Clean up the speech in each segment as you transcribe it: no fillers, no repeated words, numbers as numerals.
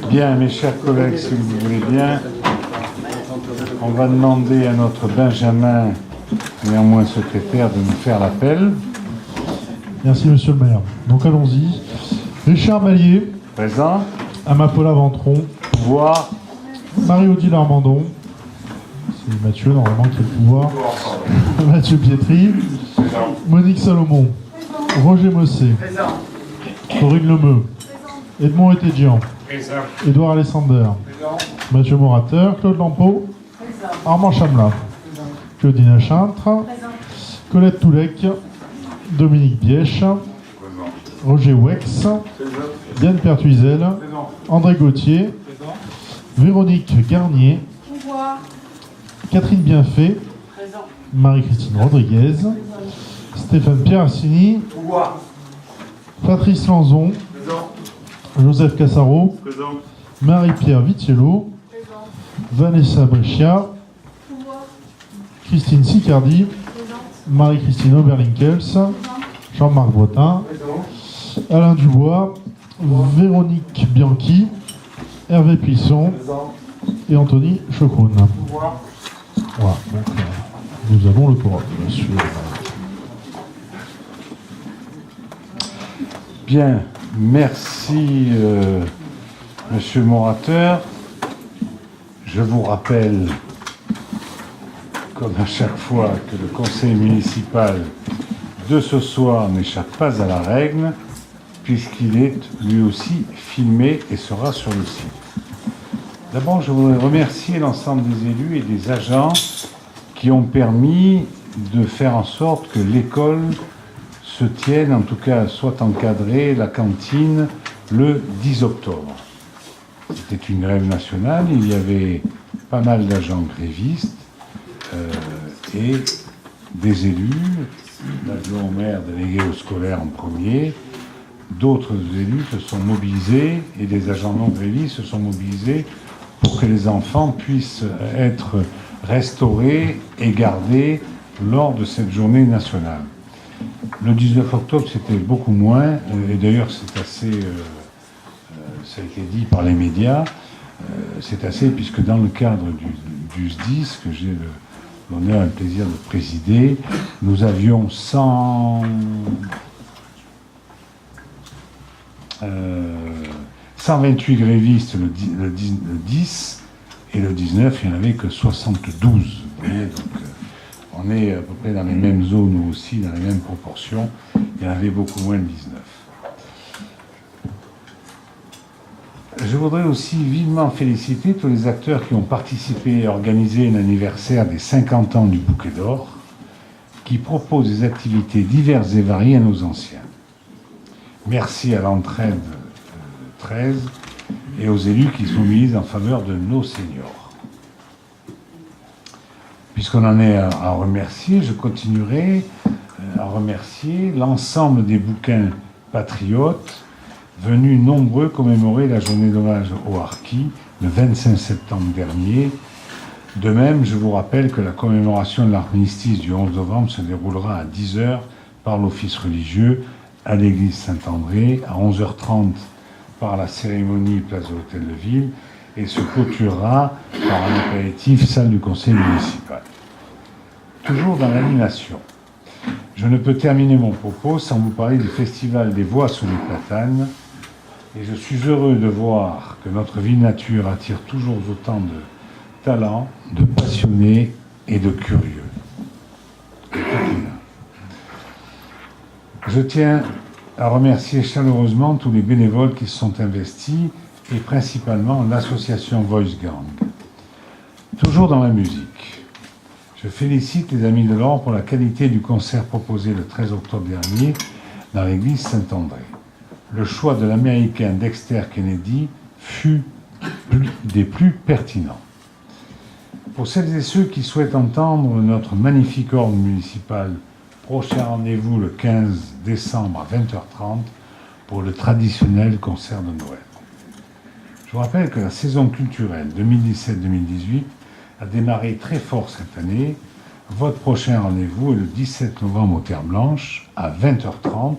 Bien, mes chers collègues, si vous voulez bien, on va demander à notre Benjamin, néanmoins secrétaire, de nous faire l'appel. Merci, monsieur le maire. Donc allons-y. Richard Mallier. Présent. Amapola Ventron. Pouvoir. Marie-Odile Armandon. C'est Mathieu, normalement, qui a le pouvoir. Mathieu Pietri. Présent. Monique Salomon. Roger Mossé. Présent. Corinne Lemeu. Edmond Etédian. Présent. Édouard Alessander. Présent. Mathieu Morateur. Claude Lampeau. Armand Chamla. Claudine Achintre. Colette Toulec. Dominique Bièche. Roger Wex. Diane Pertuisel. André Gauthier. Véronique Garnier. Catherine Bienfait. Marie-Christine Rodriguez. Stéphane Pierre-Assini. Patrice Lanzon. Joseph Cassaro. Marie-Pierre Vitiello. Vanessa Brescia. Christine Sicardi. Marie-Christine Oberlinkels. Jean-Marc Bretin. Alain Dubois. Véronique Bianchi. Hervé Plisson. Et Anthony Chocroune. Voilà, donc nous avons le quorum, monsieur. Bien, merci, monsieur Morateur. Je vous rappelle, comme à chaque fois, que le conseil municipal de ce soir n'échappe pas à la règle, puisqu'il est lui aussi filmé et sera sur le site. D'abord, je voudrais remercier l'ensemble des élus et des agents qui ont permis de faire en sorte que l'école se tienne, en tout cas soit encadrée, la cantine, le 10 octobre. C'était une grève nationale, il y avait pas mal d'agents grévistes et des élus, l'adjoint au maire délégué au scolaire en premier. D'autres élus se sont mobilisés et des agents non grévistes se sont mobilisés pour que les enfants puissent être restaurés et gardés lors de cette journée nationale. Le 19 octobre, c'était beaucoup moins, et d'ailleurs c'est assez, ça a été dit par les médias, c'est assez puisque dans le cadre du SDIS, que j'ai l'honneur et le plaisir de présider, nous avions 128 grévistes le 10 et le 19, il n'y en avait que 72. Vous voyez, donc on est à peu près dans les mêmes eaux, nous aussi, dans les mêmes proportions. Il y en avait beaucoup moins le 19. Je voudrais aussi vivement féliciter tous les acteurs qui ont participé à organiser l'anniversaire des 50 ans du Bouquet d'Or, qui propose des activités diverses et variées à nos anciens. Merci à l'entraide 13 et aux élus qui sont mis en faveur de nos seniors. Puisqu'on en est à remercier, je continuerai à remercier l'ensemble des bouquins patriotes venus nombreux commémorer la journée d'hommage aux harkis le 25 septembre dernier. De même, je vous rappelle que la commémoration de l'armistice du 11 novembre se déroulera à 10h par l'office religieux à l'église Saint-André, à 11h30 par la cérémonie place de l'Hôtel de Ville et se clôturera par un apéritif salle du conseil municipal. Toujours dans l'animation, je ne peux terminer mon propos sans vous parler du festival des voix sous les platanes et je suis heureux de voir que notre ville nature attire toujours autant de talents, de passionnés et de curieux. Je tiens à remercier chaleureusement tous les bénévoles qui se sont investis et principalement l'association Voice Gang. Toujours dans la musique, je félicite les Amis de l'Or pour la qualité du concert proposé le 13 octobre dernier dans l'église Saint-André. Le choix de l'Américain Dexter Kennedy fut des plus pertinents. Pour celles et ceux qui souhaitent entendre notre magnifique orgue municipal, prochain rendez-vous le 15 décembre à 20h30 pour le traditionnel concert de Noël. Je vous rappelle que la saison culturelle 2017-2018 a démarré très fort cette année. Votre prochain rendez-vous est le 17 novembre aux Terres Blanches à 20h30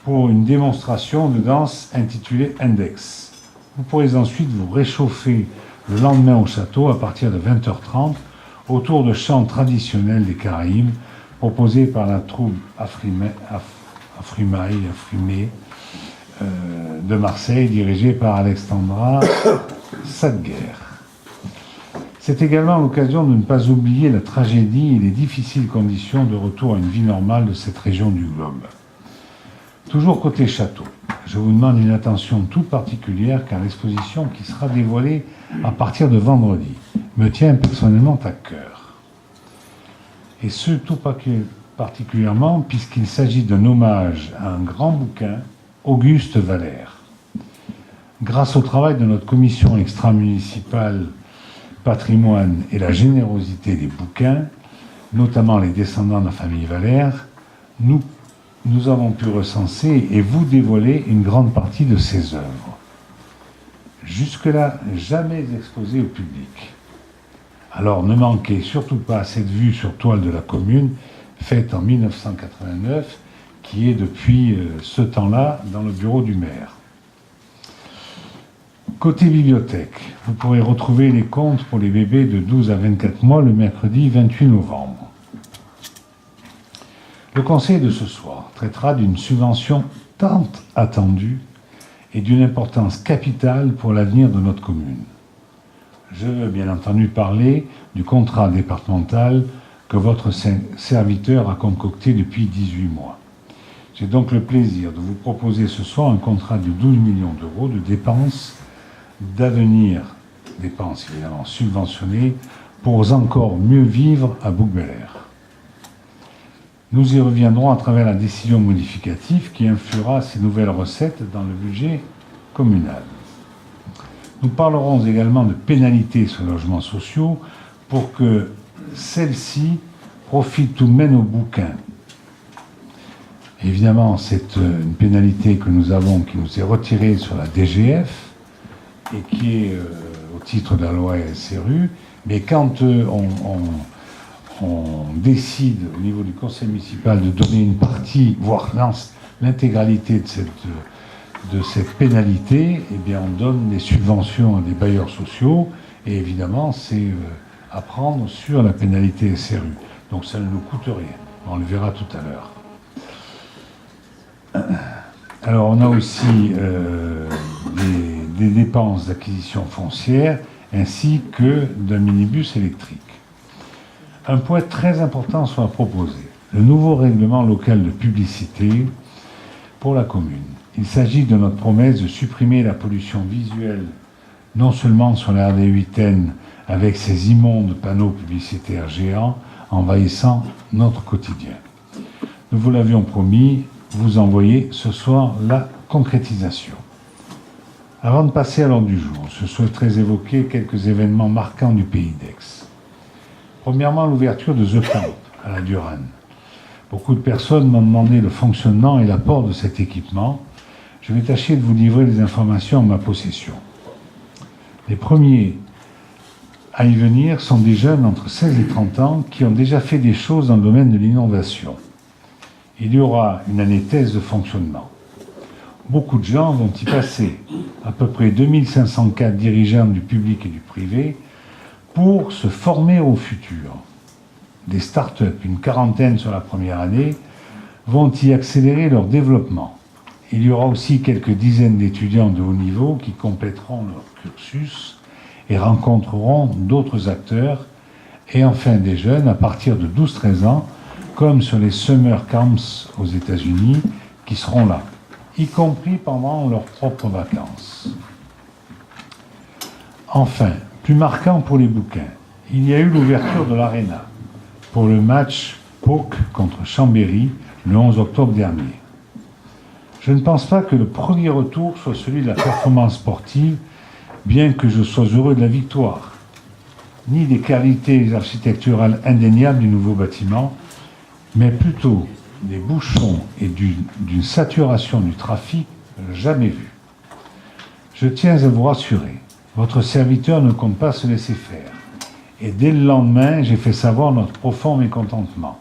pour une démonstration de danse intitulée Index. Vous pourrez ensuite vous réchauffer le lendemain au château à partir de 20h30 autour de chants traditionnels des Caraïbes proposés par la troupe Afrimae de Marseille dirigée par Alexandra Sadguer. C'est également l'occasion de ne pas oublier la tragédie et les difficiles conditions de retour à une vie normale de cette région du globe. Toujours côté château, je vous demande une attention toute particulière car l'exposition qui sera dévoilée à partir de vendredi me tient personnellement à cœur. Et ce tout particulièrement puisqu'il s'agit d'un hommage à un grand bouquin, Auguste Valère. Grâce au travail de notre commission extra-municipale patrimoine et la générosité des bouquins, notamment les descendants de la famille Valère, nous avons pu recenser et vous dévoiler une grande partie de ses œuvres. Jusque-là, jamais exposées au public. Alors ne manquez surtout pas cette vue sur toile de la commune, faite en 1989, qui est depuis ce temps-là dans le bureau du maire. Côté bibliothèque, vous pourrez retrouver les comptes pour les bébés de 12 à 24 mois le mercredi 28 novembre. Le conseil de ce soir traitera d'une subvention tant attendue et d'une importance capitale pour l'avenir de notre commune. Je veux bien entendu parler du contrat départemental que votre serviteur a concocté depuis 18 mois. J'ai donc le plaisir de vous proposer ce soir un contrat de 12 millions d'euros de dépenses d'avenir, dépenses évidemment subventionnées, pour encore mieux vivre à Bouc-Bel-Air. Nous y reviendrons à travers la décision modificative qui influera ces nouvelles recettes dans le budget communal. Nous parlerons également de pénalités sur les logements sociaux pour que celles-ci profitent tout de même aux bouquins. Évidemment, c'est une pénalité que nous avons, qui nous est retirée sur la DGF, et qui est au titre de la loi SRU, mais quand on décide au niveau du conseil municipal de donner une partie, voire l'intégralité de cette pénalité, eh bien on donne des subventions à des bailleurs sociaux, et évidemment c'est à prendre sur la pénalité SRU. Donc ça ne nous coûte rien, on le verra tout à l'heure. Alors on a aussi des dépenses d'acquisition foncière ainsi que d'un minibus électrique. Un point très important sera proposé, le nouveau règlement local de publicité pour la commune. Il s'agit de notre promesse de supprimer la pollution visuelle, non seulement sur la RD 8N avec ses immondes panneaux publicitaires géants envahissant notre quotidien. Nous vous l'avions promis, vous envoyer ce soir la concrétisation. Avant de passer à l'ordre du jour, je souhaiterais évoquer quelques événements marquants du pays d'Aix. Premièrement, l'ouverture de The Camp à la Durane. Beaucoup de personnes m'ont demandé le fonctionnement et l'apport de cet équipement. Je vais tâcher de vous livrer les informations en ma possession. Les premiers à y venir sont des jeunes entre 16 et 30 ans qui ont déjà fait des choses dans le domaine de l'innovation. Il y aura une année thèse de fonctionnement. Beaucoup de gens vont y passer, à peu près 2504 dirigeants du public et du privé, pour se former au futur. Des start-up, une quarantaine sur la première année, vont y accélérer leur développement. Il y aura aussi quelques dizaines d'étudiants de haut niveau qui compléteront leur cursus et rencontreront d'autres acteurs, et enfin des jeunes à partir de 12-13 ans, comme sur les Summer Camps aux États-Unis, qui seront là, y compris pendant leurs propres vacances. Enfin, plus marquant pour les bouquins, il y a eu l'ouverture de l'Arena pour le match POC contre Chambéry le 11 octobre dernier. Je ne pense pas que le premier retour soit celui de la performance sportive, bien que je sois heureux de la victoire, ni des qualités architecturales indéniables du nouveau bâtiment, mais plutôt des bouchons et d'une saturation du trafic jamais vue. Je tiens à vous rassurer, votre serviteur ne compte pas se laisser faire. Et dès le lendemain, j'ai fait savoir notre profond mécontentement.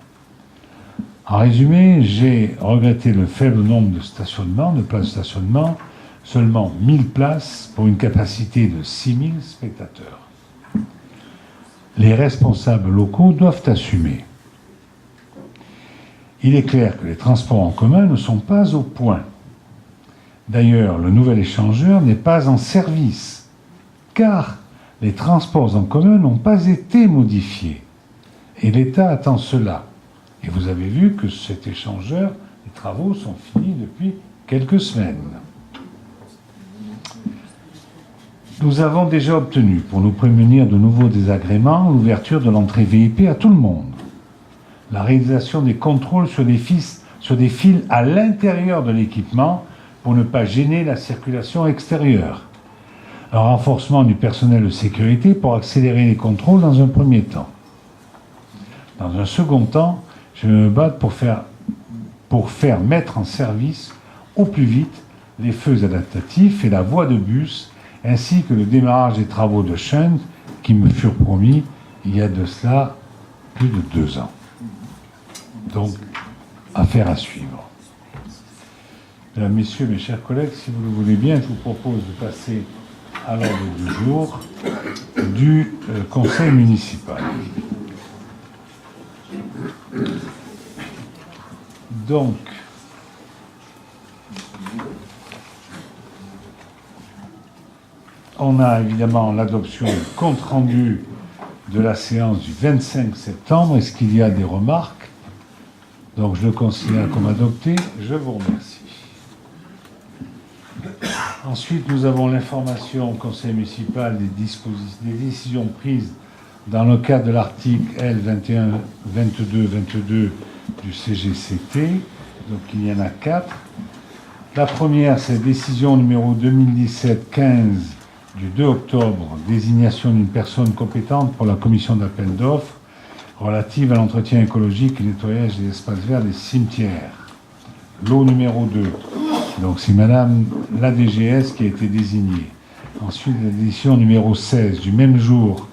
En résumé, j'ai regretté le faible nombre de stationnements, de places de stationnement, seulement 1000 places pour une capacité de 6000 spectateurs. Les responsables locaux doivent assumer. Il est clair que les transports en commun ne sont pas au point. D'ailleurs, le nouvel échangeur n'est pas en service, car les transports en commun n'ont pas été modifiés. Et l'État attend cela. Et vous avez vu que cet échangeur, les travaux sont finis depuis quelques semaines. Nous avons déjà obtenu, pour nous prémunir de nouveaux désagréments, l'ouverture de l'entrée VIP à tout le monde, la réalisation des contrôles sur des fils à l'intérieur de l'équipement pour ne pas gêner la circulation extérieure, un renforcement du personnel de sécurité pour accélérer les contrôles dans un premier temps. Dans un second temps, je vais me battre pour faire mettre en service au plus vite les feux adaptatifs et la voie de bus, ainsi que le démarrage des travaux de shunt qui me furent promis il y a de cela plus de 2 ans. Donc, affaire à suivre. Mesdames, Messieurs, mes chers collègues, si vous le voulez bien, je vous propose de passer à l'ordre du jour du conseil municipal. Donc, on a évidemment l'adoption du compte-rendu de la séance du 25 septembre. Est-ce qu'il y a des remarques? Donc, je le considère comme adopté. Je vous remercie. Ensuite, nous avons l'information au conseil municipal des décisions prises dans le cadre de l'article L 21-22-22 du CGCT. Donc, il y en a 4. La première, c'est la décision numéro 2017-15 du 2 octobre, désignation d'une personne compétente pour la commission d'appel d'offres relative à l'entretien écologique et nettoyage des espaces verts des cimetières. Lot numéro 2. Donc c'est Madame la DGS qui a été désignée. Ensuite, la décision numéro 16 du même jour,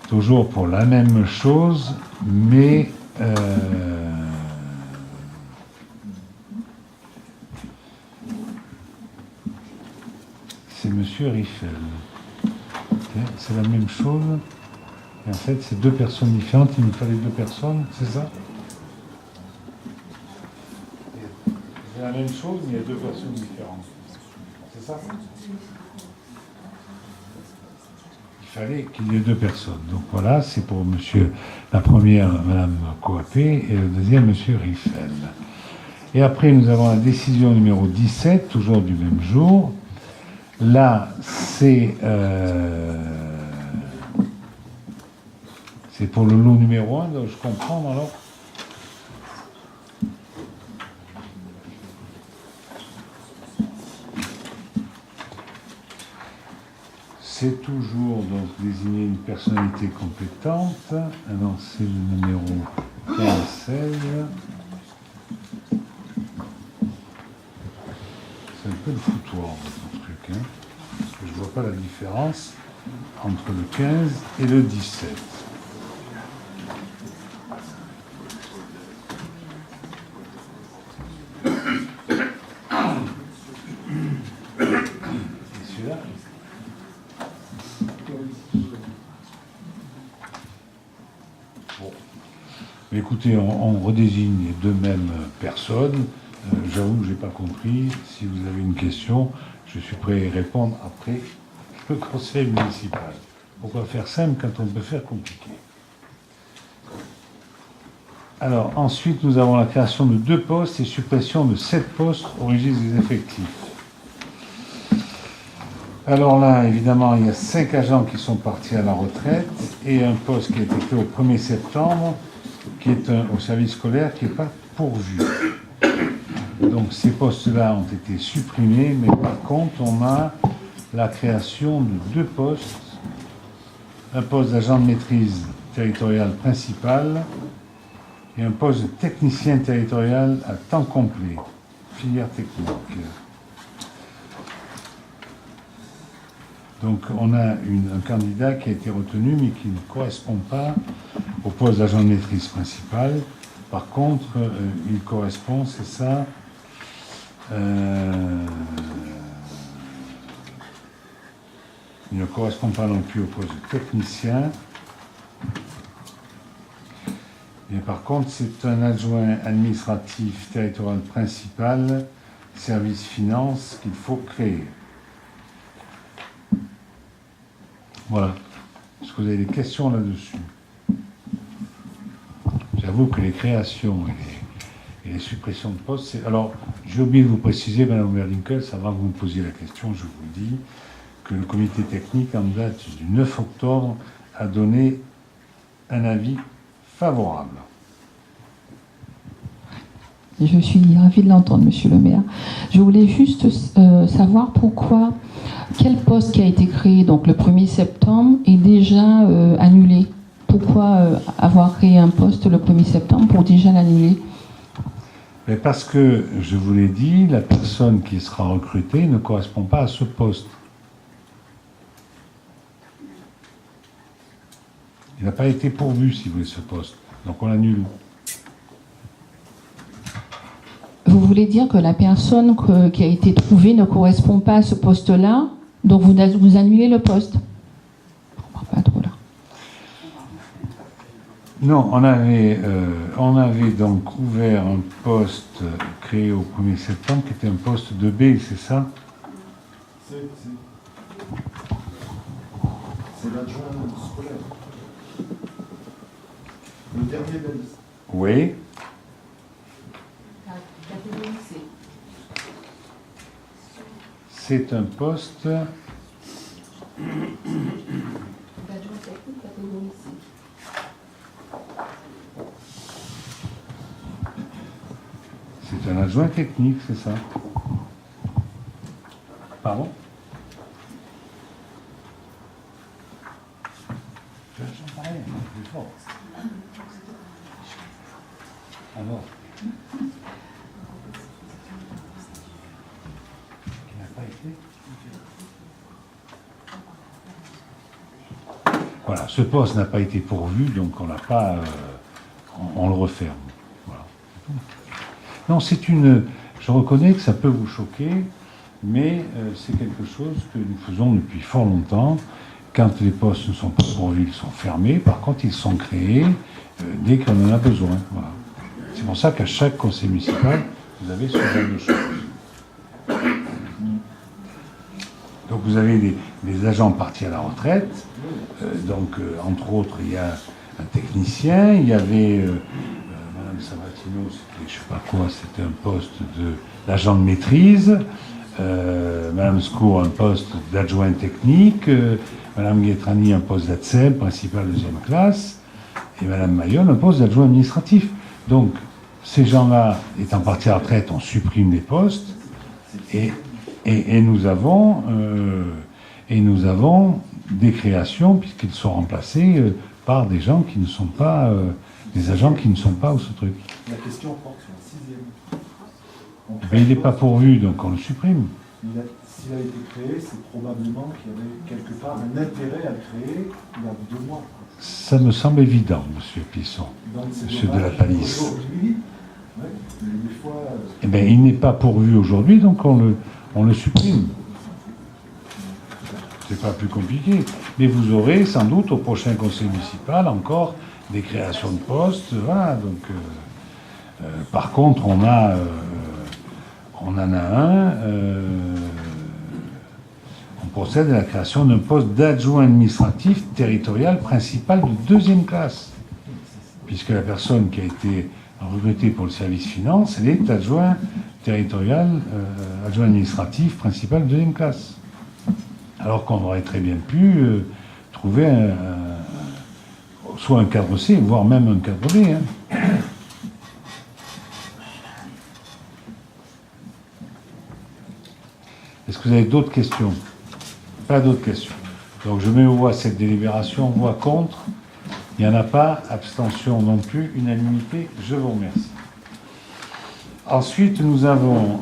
toujours pour la même chose, mais c'est Monsieur Riffel. C'est la même chose. Et en fait, c'est 2 personnes différentes. Il nous fallait 2 personnes, c'est ça? C'est la même chose, mais il y a 2 personnes différentes. C'est ça? Il fallait qu'il y ait 2 personnes. Donc voilà, c'est pour monsieur, la première, Madame Coapé, et le deuxième, Monsieur Riffel. Et après, nous avons la décision numéro 17, toujours du même jour. Là, c'est pour le lot numéro 1, donc je comprends alors. C'est toujours donc désigner une personnalité compétente. Alors c'est le numéro 15-16. C'est un peu le foutoir ce truc, hein, parce que je ne vois pas la différence entre le 15 et le 17. Écoutez, on redésigne les 2 mêmes personnes. J'avoue que je n'ai pas compris. Si vous avez une question, je suis prêt à y répondre après le conseil municipal. Pourquoi faire simple quand on peut faire compliqué? Alors, ensuite, nous avons la création de 2 postes et suppression de 7 postes au registre des effectifs. Alors là, évidemment, il y a 5 agents qui sont partis à la retraite et un poste qui a été fait au 1er septembre, qui est au service scolaire, qui n'est pas pourvu. Donc ces postes-là ont été supprimés, mais par contre, on a la création de 2 postes. Un poste d'agent de maîtrise territoriale principal et un poste de technicien territorial à temps complet, filière technique. Donc on a un candidat qui a été retenu, mais qui ne correspond pas au poste d'agent de maîtrise principal. Par contre, il correspond, c'est ça, correspond pas non plus au poste de technicien. Mais par contre, c'est un adjoint administratif territorial principal, service finance, qu'il faut créer. Voilà. Est-ce que vous avez des questions là-dessus? J'avoue que les créations et les suppressions de postes, c'est... Alors, j'ai oublié de vous préciser, Mme Berlinkel, avant que vous me posiez la question, je vous le dis, que le comité technique, en date du 9 octobre, a donné un avis favorable. Je suis ravie de l'entendre, Monsieur le maire. Je voulais juste savoir pourquoi, quel poste qui a été créé donc le 1er septembre est déjà annulé. Pourquoi avoir créé un poste le 1er septembre pour déjà l'annuler? Mais parce que, je vous l'ai dit, la personne qui sera recrutée ne correspond pas à ce poste. Il n'a pas été pourvu, si vous voulez, ce poste. Donc on l'annule. Vous voulez dire que la personne qui a été trouvée ne correspond pas à ce poste-là, donc vous annulez le poste? Je comprends pas trop là. Non, on avait donc ouvert un poste créé au 1er septembre qui était un poste de B, c'est ça? C'est l'adjoint scolaire. Le dernier de la liste. Oui. C'est un poste... C'est un adjoint technique, c'est ça? Pardon? J'entends rien, plus fort. Alors, qui n'a pas été? Voilà, ce poste n'a pas été pourvu, donc on n'a pas, on le referme. Voilà. Non, c'est une. Je reconnais que ça peut vous choquer, mais c'est quelque chose que nous faisons depuis fort longtemps. Quand les postes ne sont pas pourvus, ils sont fermés. Par contre, ils sont créés dès qu'on en a besoin. Voilà. C'est pour ça qu'à chaque conseil municipal, vous avez ce genre de choses. Donc vous avez des agents partis à la retraite. Entre autres, il y a un technicien. Il y avait Madame Sabatino, c'était je sais pas quoi, c'était un poste d'agent de maîtrise. Madame Scour, un poste d'adjoint technique. Madame Guetrani, un poste d'ATSEM, principal deuxième classe. Et Madame Mayol, un poste d'adjoint administratif. Donc, ces gens-là, étant partis à la retraite, on supprime les postes et nous avons des créations puisqu'ils sont remplacés par des gens qui ne sont pas des agents qui ne sont pas au ce truc. La question porte sur le 6e. Mais il n'est pas pourvu, donc on le supprime. S'il a été créé, c'est probablement qu'il y avait quelque part un intérêt à le créer il y a 2 mois. Ça me semble évident, Monsieur Pisson, Monsieur de la Palisse. Eh bien, il n'est pas pourvu aujourd'hui, donc on le supprime. C'est pas plus compliqué. Mais vous aurez sans doute au prochain conseil municipal encore des créations de postes. Voilà. Donc, par contre, on en a un. On procède à la création d'un poste d'adjoint administratif territorial principal de 2e classe. Puisque la personne qui a été recrutée pour le service finance, elle est adjoint territorial, adjoint administratif principal de 2e classe. Alors qu'on aurait très bien pu trouver soit un cadre C, voire même un cadre B. Hein. Est-ce que vous avez d'autres questions? Pas d'autres questions. Donc je mets aux voix cette délibération, voix contre. Il n'y en a pas, abstention non plus, unanimité, je vous remercie. Ensuite, nous avons...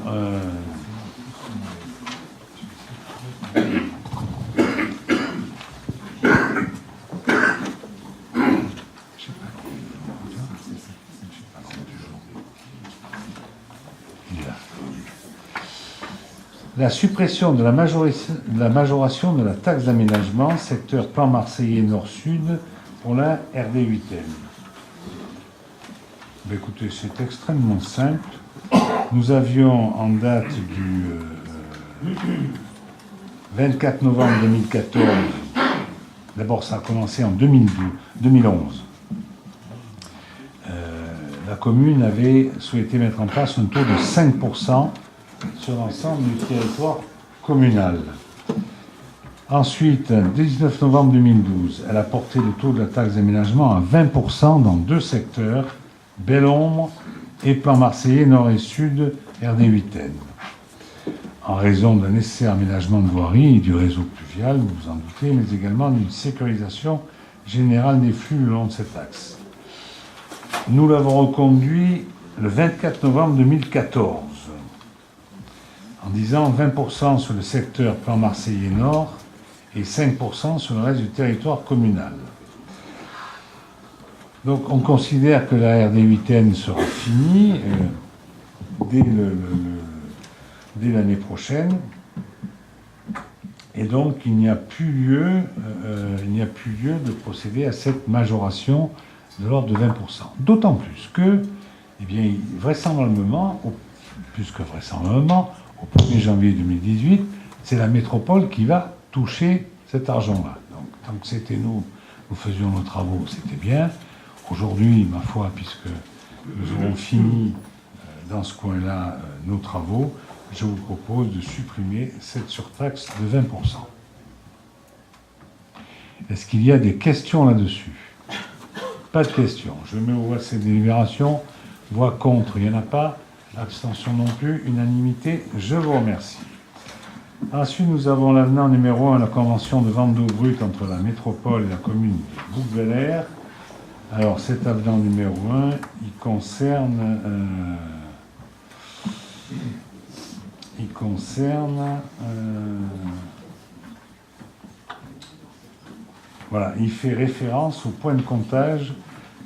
la suppression de la majoration de la taxe d'aménagement, secteur plan marseillais nord-sud, pour la RD8N. Ben écoutez, c'est extrêmement simple. Nous avions en date du 24 novembre 2014, d'abord ça a commencé en 2011. La commune avait souhaité mettre en place un taux de 5% sur l'ensemble du territoire communal. Ensuite, 19 novembre 2012, elle a porté le taux de la taxe d'aménagement à 20% dans 2 secteurs, Belle-Ombre et plan marseillais nord et sud RD8N. En raison d'un nécessaire aménagement de voirie et du réseau pluvial, vous vous en doutez, mais également d'une sécurisation générale des flux le long de cet axe. Nous l'avons reconduit le 24 novembre 2014, en disant 20% sur le secteur plan marseillais nord et 5% sur le reste du territoire communal. Donc on considère que la RD8N sera finie dès l'année prochaine, et donc il n'y a plus lieu de procéder à cette majoration de l'ordre de 20%. D'autant plus que, eh bien, vraisemblablement, au 1er janvier 2018, c'est la métropole qui va toucher cet argent-là. Donc, tant que c'était nous faisions nos travaux, c'était bien. Aujourd'hui, ma foi, puisque nous aurons fini dans ce coin-là nos travaux, je vous propose de supprimer cette surtaxe de 20%. Est-ce qu'il y a des questions là-dessus? Pas de questions. Je mets aux voix cette délibération. Voix contre, il n'y en a pas. Abstention non plus. Unanimité, je vous remercie. Ensuite, nous avons l'avenant numéro 1 à la convention de vente d'eau brute entre la métropole et la commune de Bouc-Bel-Air. Alors, cet avenant numéro 1, il concerne... voilà, il fait référence au point de comptage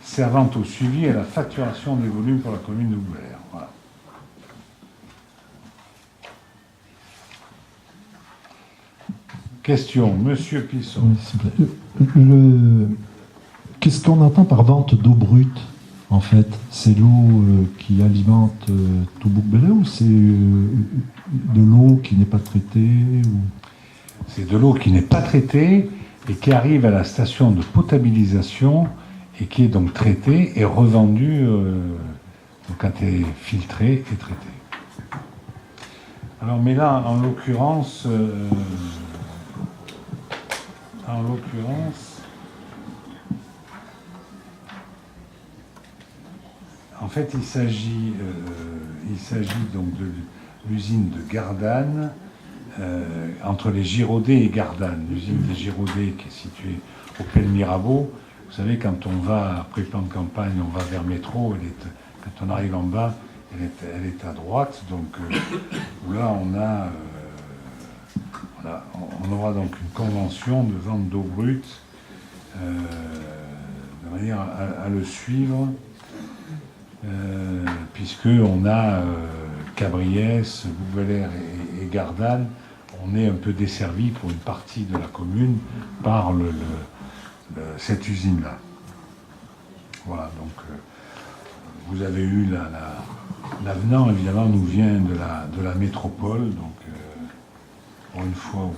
servant au suivi et à la facturation des volumes pour la commune de Bouc-Bel-Air. Voilà. Question, Monsieur Plisson. Oui, s'il vous plaît. Qu'est-ce qu'on entend par vente d'eau brute, en fait? C'est l'eau qui alimente tout Bouc-Bel-Air ou c'est de l'eau qui n'est pas traitée ou... C'est de l'eau qui n'est pas traitée et qui arrive à la station de potabilisation et qui est donc traitée et revendue quand elle est filtrée et traitée. Alors, mais là, en l'occurrence, en fait, il s'agit donc de l'usine de Gardanne, entre les Girodet et Gardanne. L'usine des Girodet qui est située au Pel Mirabeau. Vous savez, quand on va, après plan de campagne, on va vers métro, quand on arrive en bas, elle est à droite. Donc où là, on aura donc une convention de vente d'eau brute de manière à le suivre. Puisqu'on a Cabriès, Bouc-Bel-Air et Gardanne, on est un peu desservi pour une partie de la commune par cette usine-là. Voilà, donc vous avez eu l'avenant, évidemment, nous vient de la métropole, donc pour une fois où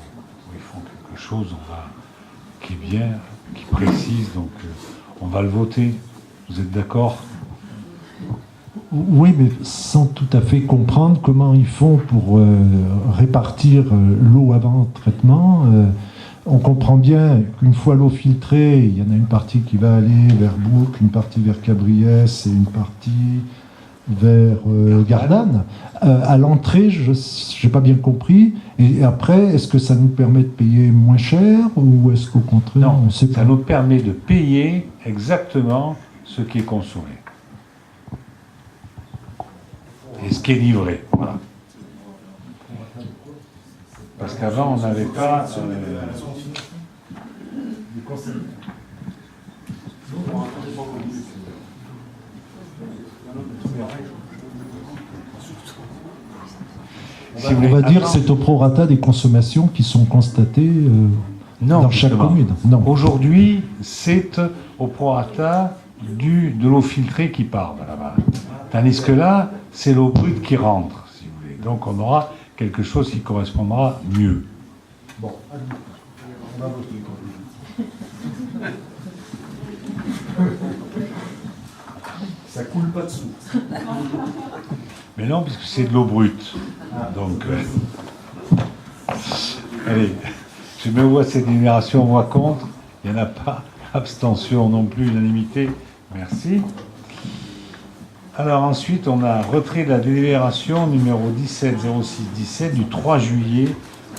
ils font quelque chose qui est bien, qui précise, donc on va le voter. Vous êtes d'accord ? Oui, mais sans tout à fait comprendre comment ils font pour répartir l'eau avant traitement. On comprend bien qu'une fois l'eau filtrée, il y en a une partie qui va aller vers Bouc, une partie vers Cabriès et une partie vers Gardanne. À l'entrée, je n'ai pas bien compris. Et après, est-ce que ça nous permet de payer moins cher ou est-ce qu'au contraire, non, on sait pas? Ça nous permet de payer exactement ce qui est consommé. Et ce qui est livré, voilà. Parce qu'avant, on n'avait pas... si vous On voulez, va dire que c'est au prorata des consommations qui sont constatées non, dans chaque justement. commune. Non. Aujourd'hui, c'est au prorata de l'eau filtrée qui part de là-bas. Tandis que là, c'est l'eau brute qui rentre, si vous voulez. Donc on aura quelque chose qui correspondra mieux. Bon, on va voter. Ça coule pas dessous. Mais non, puisque c'est de l'eau brute. Donc, allez, je me vois cette délibération, voix contre. Il n'y en a pas. Abstention non plus, unanimité. Merci. Alors ensuite, on a retrait de la délibération numéro 170617 du 3 juillet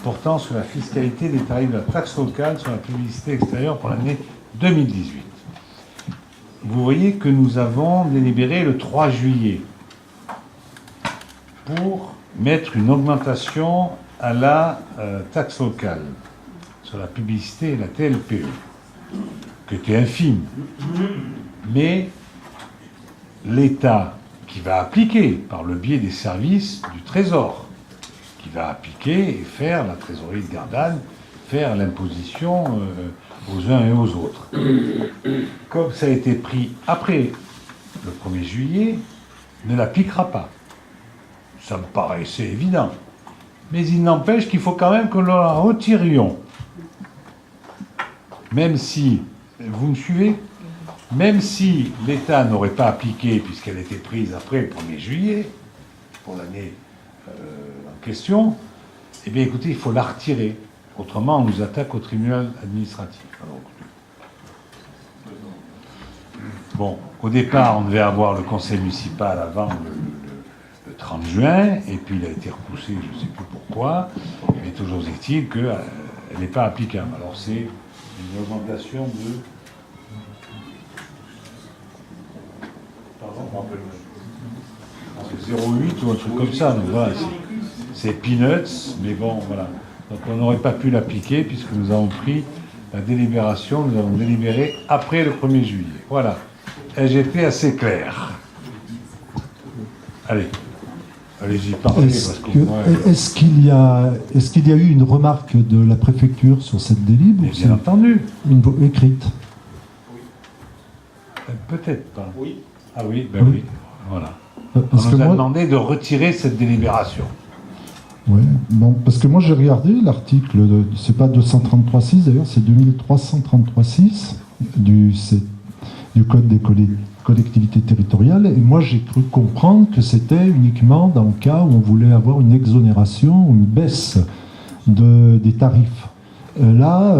portant sur la fiscalité des tarifs de la taxe locale sur la publicité extérieure pour l'année 2018. Vous voyez que nous avons délibéré le 3 juillet pour mettre une augmentation à la taxe locale sur la publicité et la TLPE, qui était infime. Mais l'État qui va appliquer par le biais des services du Trésor, qui va appliquer et faire la trésorerie de Gardanne, faire l'imposition aux uns et aux autres. Comme ça a été pris après le 1er juillet, ne l'appliquera pas. Ça me paraissait évident. Mais il n'empêche qu'il faut quand même que nous la retirions. Même si, vous me suivez ? Même si l'État n'aurait pas appliqué, puisqu'elle était prise après le 1er juillet, pour l'année en question, eh bien écoutez, il faut la retirer. Autrement, on nous attaque au tribunal administratif. Alors, bon, au départ, on devait avoir le conseil municipal avant le 30 juin, et puis il a été repoussé, je ne sais plus pourquoi, mais toujours est-il qu'elle n'est pas applicable. Alors c'est une augmentation de... Pardon, c'est 0,8 ou un truc comme ça, donc voilà, c'est peanuts, mais bon, voilà. Donc on n'aurait pas pu l'appliquer puisque nous avons pris la délibération, nous avons délibéré après le 1er juillet. Voilà. Et j'étais assez clair. Allez. Allez-y, parlez. Est-ce qu'il y a eu une remarque de la préfecture sur cette délib ou bien entendu. Écrite. Peut-être pas. Oui. Ah oui, ben oui. Voilà. Parce on que nous a moi, demandé de retirer cette délibération. ouais, bon, parce que moi j'ai regardé l'article, c'est pas 233.6 d'ailleurs, c'est 2333.6 du Code des collectivités territoriales, et moi j'ai cru comprendre que c'était uniquement dans le cas où on voulait avoir une exonération ou une baisse des tarifs. Là,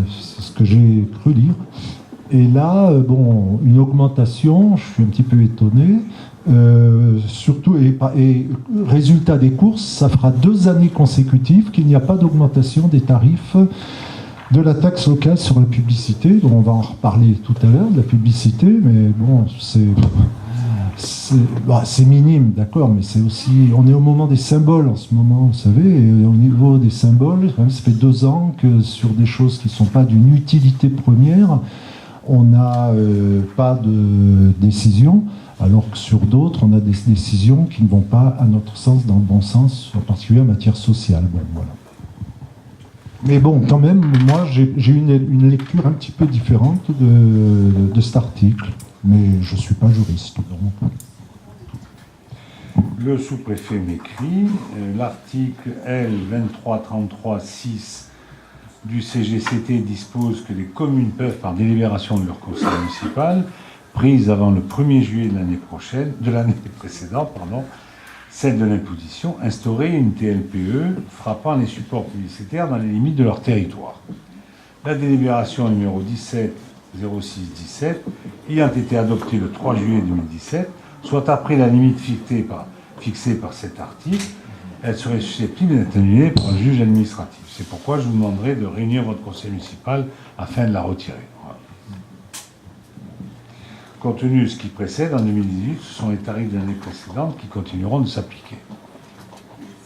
c'est ce que j'ai cru lire. Et là, bon, une augmentation, je suis un petit peu étonné. Surtout, et résultat des courses, ça fera 2 années consécutives qu'il n'y a pas d'augmentation des tarifs de la taxe locale sur la publicité. Donc on va en reparler tout à l'heure de la publicité, mais bon, c'est minime, d'accord, mais c'est aussi, on est au moment des symboles en ce moment, vous savez, et au niveau des symboles, ça fait 2 ans que sur des choses qui ne sont pas d'une utilité première, on n'a pas de décision, alors que sur d'autres, on a des décisions qui ne vont pas, à notre sens, dans le bon sens, en particulier en matière sociale. Bon, voilà. Mais bon, quand même, moi, j'ai une lecture un petit peu différente de cet article, mais je ne suis pas juriste. Donc. Le sous-préfet m'écrit, l'article L 2333-6 du CGCT dispose que les communes peuvent, par délibération de leur conseil municipal, prise avant le 1er juillet de l'année précédente, celle de l'imposition, instaurer une TLPE frappant les supports publicitaires dans les limites de leur territoire. La délibération numéro 170617 ayant été adoptée le 3 juillet 2017, soit après la limite fixée par cet article, elle serait susceptible d'être annulée par un juge administratif. C'est pourquoi je vous demanderai de réunir votre conseil municipal afin de la retirer. Voilà. Compte tenu de ce qui précède, en 2018, ce sont les tarifs de l'année précédente qui continueront de s'appliquer.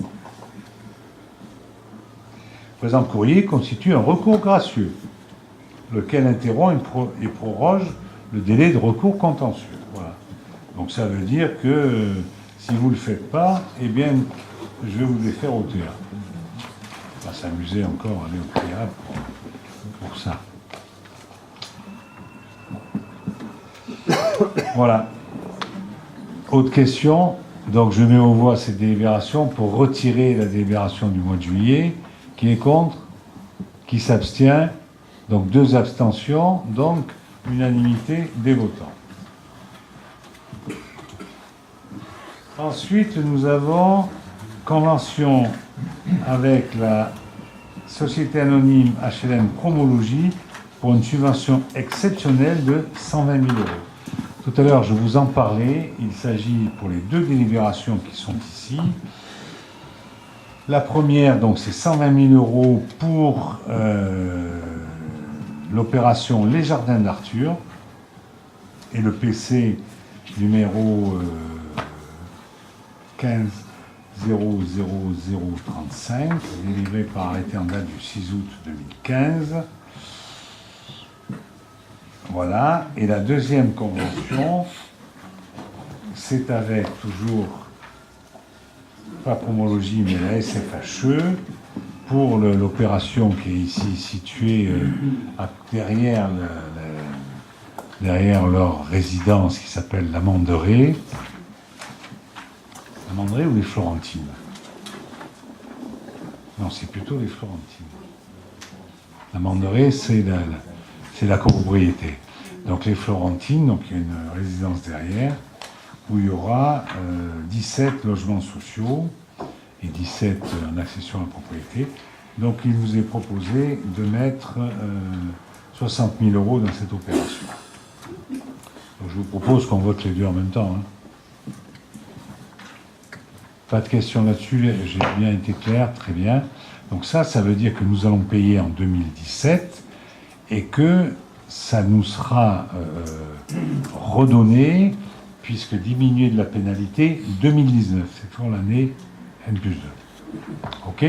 Le présent courrier constitue un recours gracieux, lequel interrompt et proroge le délai de recours contentieux. Voilà. Donc ça veut dire que si vous ne le faites pas, eh bien, je vais vous les faire au théâtre. On va s'amuser encore à aller au théâtre pour ça. Voilà. Autre question. Donc je mets aux voix cette délibération pour retirer la délibération du mois de juillet. Qui est contre? Qui s'abstient? Donc 2 abstentions, donc unanimité des votants. Ensuite, nous avons convention avec la société anonyme HLM Chromologie pour une subvention exceptionnelle de 120 000 €. Tout à l'heure, je vous en parlais. Il s'agit pour les 2 délibérations qui sont ici. La première, donc, c'est 120 000 € pour l'opération Les Jardins d'Arthur et le PC numéro 15 00035, délivré par arrêté en date du 6 août 2015. Voilà. Et la deuxième convention, c'est avec toujours, pas Chromologie, mais la SFHE, pour l'opération qui est ici située derrière leur résidence qui s'appelle la Manderée. La Manderée ou les Florentines? Non, c'est plutôt les Florentines. La Manderée, c'est la copropriété. Donc les Florentines, donc il y a une résidence derrière, où il y aura 17 logements sociaux et 17 en accession à la propriété. Donc il vous est proposé de mettre 60 000 € dans cette opération. Donc, je vous propose qu'on vote les 2 en même temps. Pas de questions là-dessus, j'ai bien été clair, très bien. Donc ça veut dire que nous allons payer en 2017 et que ça nous sera redonné, puisque diminué de la pénalité 2019, c'est toujours l'année N+2. OK?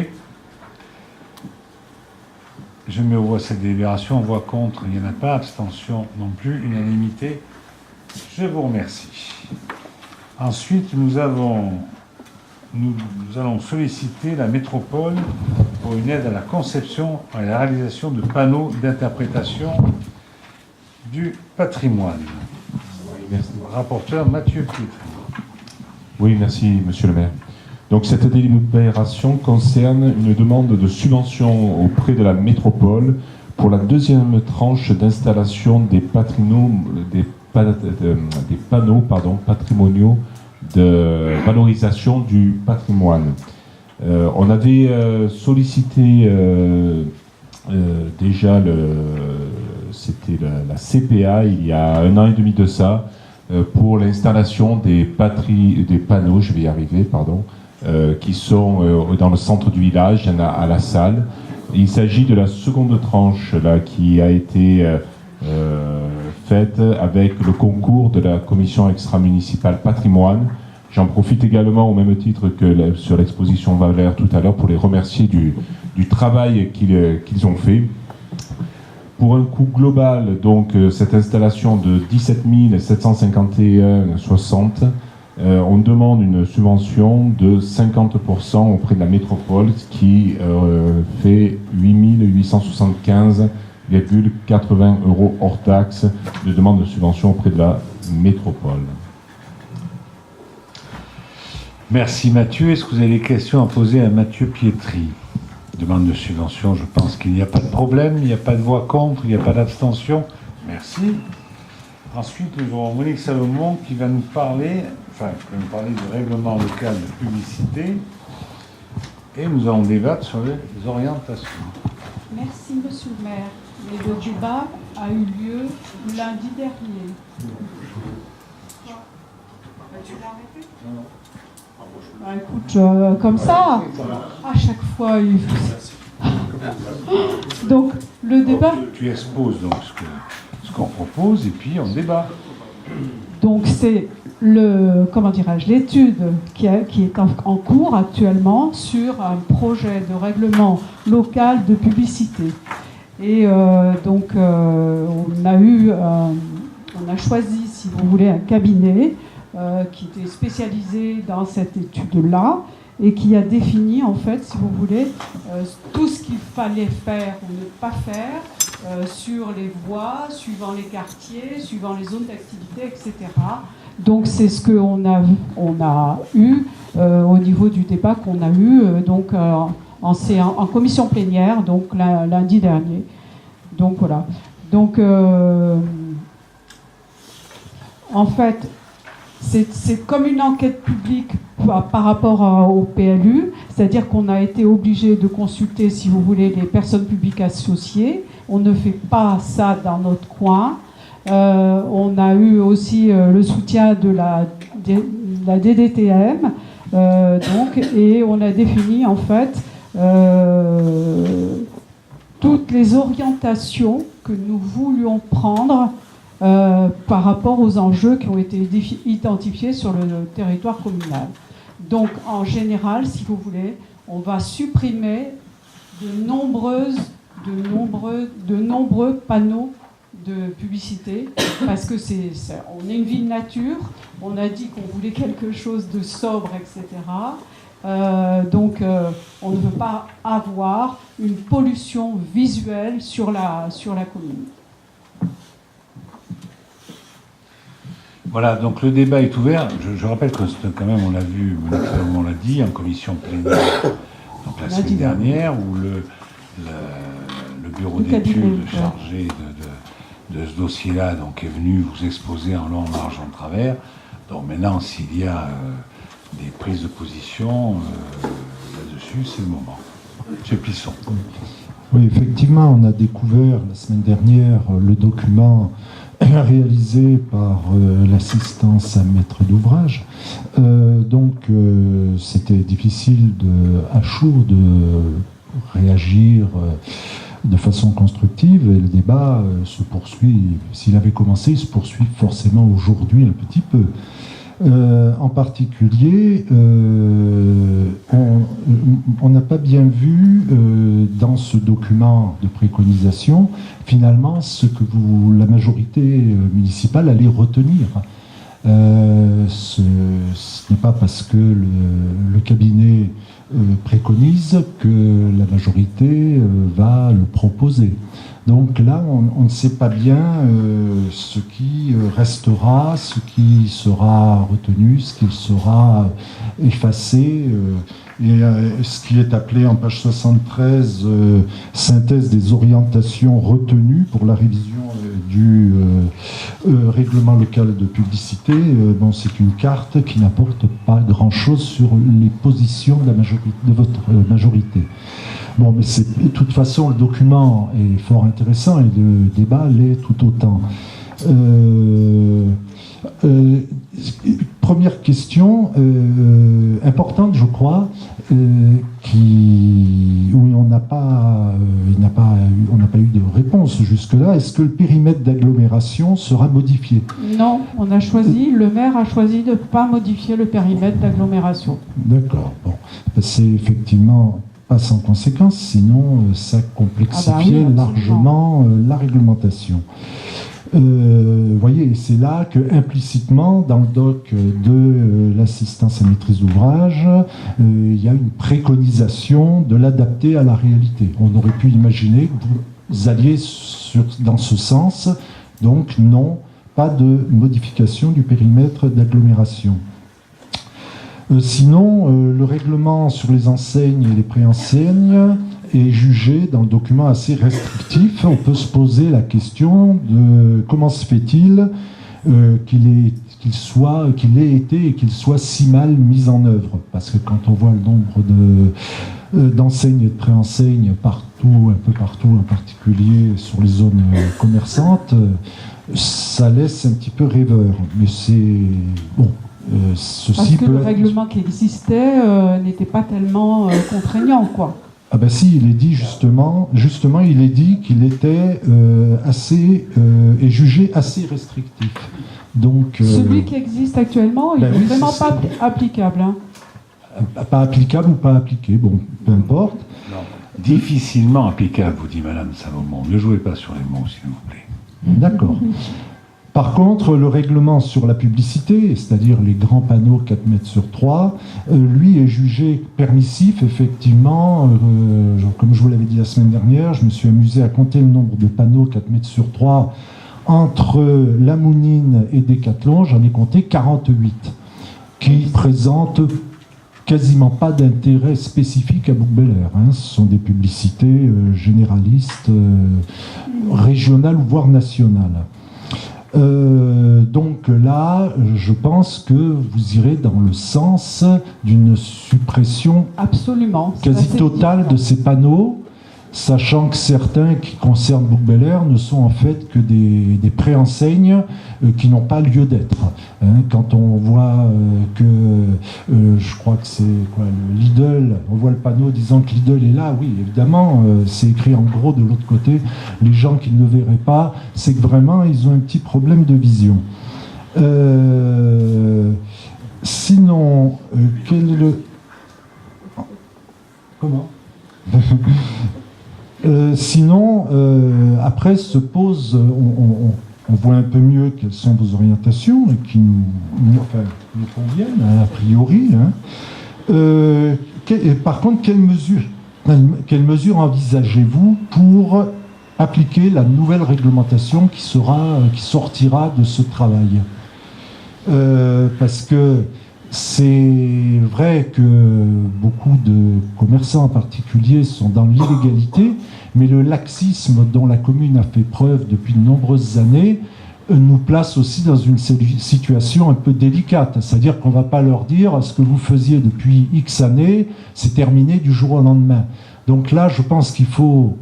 Je mets au voie cette délibération, voix contre, il n'y en a pas, abstention non plus, unanimité. Je vous remercie. Ensuite, nous allons solliciter la métropole pour une aide à la conception et à la réalisation de panneaux d'interprétation du patrimoine. Merci. Rapporteur Mathieu Pietri. Oui, merci, monsieur le maire. Donc, cette délibération concerne une demande de subvention auprès de la métropole pour la 2e tranche d'installation des panneaux patrimoniaux de valorisation du patrimoine. On avait sollicité déjà c'était la CPA il y a 1 an et demi de ça pour l'installation des panneaux, je vais y arriver, pardon, qui sont dans le centre du village, à la salle. Il s'agit de la seconde tranche là, qui a été faite avec le concours de la commission extra-municipale patrimoine. J'en profite également au même titre que sur l'exposition Valère tout à l'heure pour les remercier du travail qu'ils ont fait. Pour un coût global, donc cette installation de 17 751,60, on demande une subvention de 50% auprès de la métropole, ce qui fait 8 875,80 € hors taxe de demande de subvention auprès de la métropole. Merci Mathieu. Est-ce que vous avez des questions à poser à Mathieu Pietri? Demande de subvention, je pense qu'il n'y a pas de problème, il n'y a pas de voix contre, il n'y a pas d'abstention. Merci. Ensuite, nous aurons Monique Salomon qui va nous parler du règlement local de publicité et nous allons débattre sur les orientations. Merci, monsieur le maire. Mais le débat a eu lieu lundi dernier. Tu l'as arrêté? Non. Bah, écoute, comme ça, à chaque fois, il faut... Donc, le débat... Tu exposes donc ce qu'on propose et puis on débat. Donc, c'est l'étude qui est en cours actuellement sur un projet de règlement local de publicité. Et on a choisi, si vous voulez, un cabinet qui était spécialisé dans cette étude-là et qui a défini, en fait, si vous voulez, tout ce qu'il fallait faire ou ne pas faire sur les voies, suivant les quartiers, suivant les zones d'activité, etc. Donc c'est ce qu'on a eu au niveau du débat qu'on a eu en commission plénière, donc lundi dernier. Donc voilà. Donc en fait, c'est comme une enquête publique par rapport au PLU, c'est-à-dire qu'on a été obligé de consulter, si vous voulez, les personnes publiques associées. On ne fait pas ça dans notre coin. On a eu aussi le soutien de la DDTM, et on a défini en fait toutes les orientations que nous voulions prendre par rapport aux enjeux qui ont été identifiés sur le territoire communal. Donc en général, si vous voulez, on va supprimer de nombreux panneaux de publicité, parce que on est une ville nature, on a dit qu'on voulait quelque chose de sobre, etc. Donc on ne veut pas avoir une pollution visuelle sur la commune. Voilà, donc le débat est ouvert. Je rappelle que quand même, on l'a vu, on l'a dit, en commission plénière, donc la semaine dernière, où le bureau d'études chargé de ce dossier-là donc, est venu vous exposer en long, en large, en travers. Donc maintenant, s'il y a des prises de position là-dessus, c'est le moment. M. Plisson. Oui, effectivement, on a découvert la semaine dernière le document réalisé par l'assistance à maître d'ouvrage. C'était difficile à chaud de réagir de façon constructive, et le débat se poursuit. S'il avait commencé, il se poursuit forcément aujourd'hui un petit peu. En particulier, on n'a pas bien vu dans ce document de préconisation finalement ce que la majorité municipale allait retenir. Ce n'est pas parce que le cabinet préconise que la majorité va le proposer. Donc là, on ne sait pas bien ce qui restera, ce qui sera retenu, ce qui sera effacé. Et ce qui est appelé en page 73 synthèse des orientations retenues pour la révision du règlement local de publicité. C'est une carte qui n'apporte pas grand-chose sur les positions de votre majorité. Bon, mais de toute façon, le document est fort intéressant et le débat l'est tout autant. Première question importante, je crois, où on n'a pas eu de réponse jusque-là. Est-ce que le périmètre d'agglomération sera modifié? Non, le maire a choisi de ne pas modifier le périmètre d'agglomération. D'accord. Bon, c'est effectivement pas sans conséquence, sinon ça complexifiait largement la réglementation. Voyez, c'est là que implicitement, dans le doc de l'assistance à maîtrise d'ouvrage, il y a une préconisation de l'adapter à la réalité. On aurait pu imaginer que vous alliez dans ce sens, donc non, pas de modification du périmètre d'agglomération. Sinon, le règlement sur les enseignes et les préenseignes est jugé dans le document assez restrictif. On peut se poser la question de comment se fait-il qu'il ait été et qu'il soit si mal mis en œuvre. Parce que quand on voit le nombre d'enseignes et de préenseignes partout, un peu partout, en particulier sur les zones commerçantes, ça laisse un petit peu rêveur. Mais c'est bon. Parce que le règlement qui existait n'était pas tellement contraignant, quoi. Ah ben si, il est dit justement, il est dit qu'il était est jugé assez restrictif. Donc celui qui existe actuellement, il n'est vraiment pas applicable. Hein. Pas applicable ou pas appliqué, bon, peu importe. Non. Difficilement applicable, vous dit Madame Salomon. Ne jouez pas sur les mots, s'il vous plaît. D'accord. Par contre, le règlement sur la publicité, c'est-à-dire les grands panneaux 4 mètres sur 3, lui est jugé permissif, effectivement. Comme je vous l'avais dit la semaine dernière, je me suis amusé à compter le nombre de panneaux 4 mètres sur 3 entre la Mounine et Décathlon. J'en ai compté 48, qui présentent quasiment pas d'intérêt spécifique à Bouc-Bel-Air. Ce sont des publicités généralistes, régionales ou voire nationales. Donc là, je pense que vous irez dans le sens d'une suppression Absolument. quasi totale de ces panneaux, sachant que certains qui concernent Bouc-Bel-Air ne sont en fait que des préenseignes qui n'ont pas lieu d'être. Quand on voit que, je crois que c'est quoi, le Lidl, on voit le panneau disant que Lidl est là, oui, évidemment, c'est écrit en gros de l'autre côté. Les gens qui ne le verraient pas, c'est que vraiment, ils ont un petit problème de vision. Sinon, quel est le... Comment sinon, après se pose, on voit un peu mieux quelles sont vos orientations et qui nous conviennent, a priori. Par contre, quelles mesures envisagez-vous pour appliquer la nouvelle réglementation qui sortira de ce travail? Parce que c'est vrai que beaucoup de commerçants en particulier sont dans l'illégalité, mais le laxisme dont la commune a fait preuve depuis de nombreuses années nous place aussi dans une situation un peu délicate. C'est-à-dire qu'on ne va pas leur dire ce que vous faisiez depuis X années, c'est terminé du jour au lendemain. Donc là, je pense qu'il faut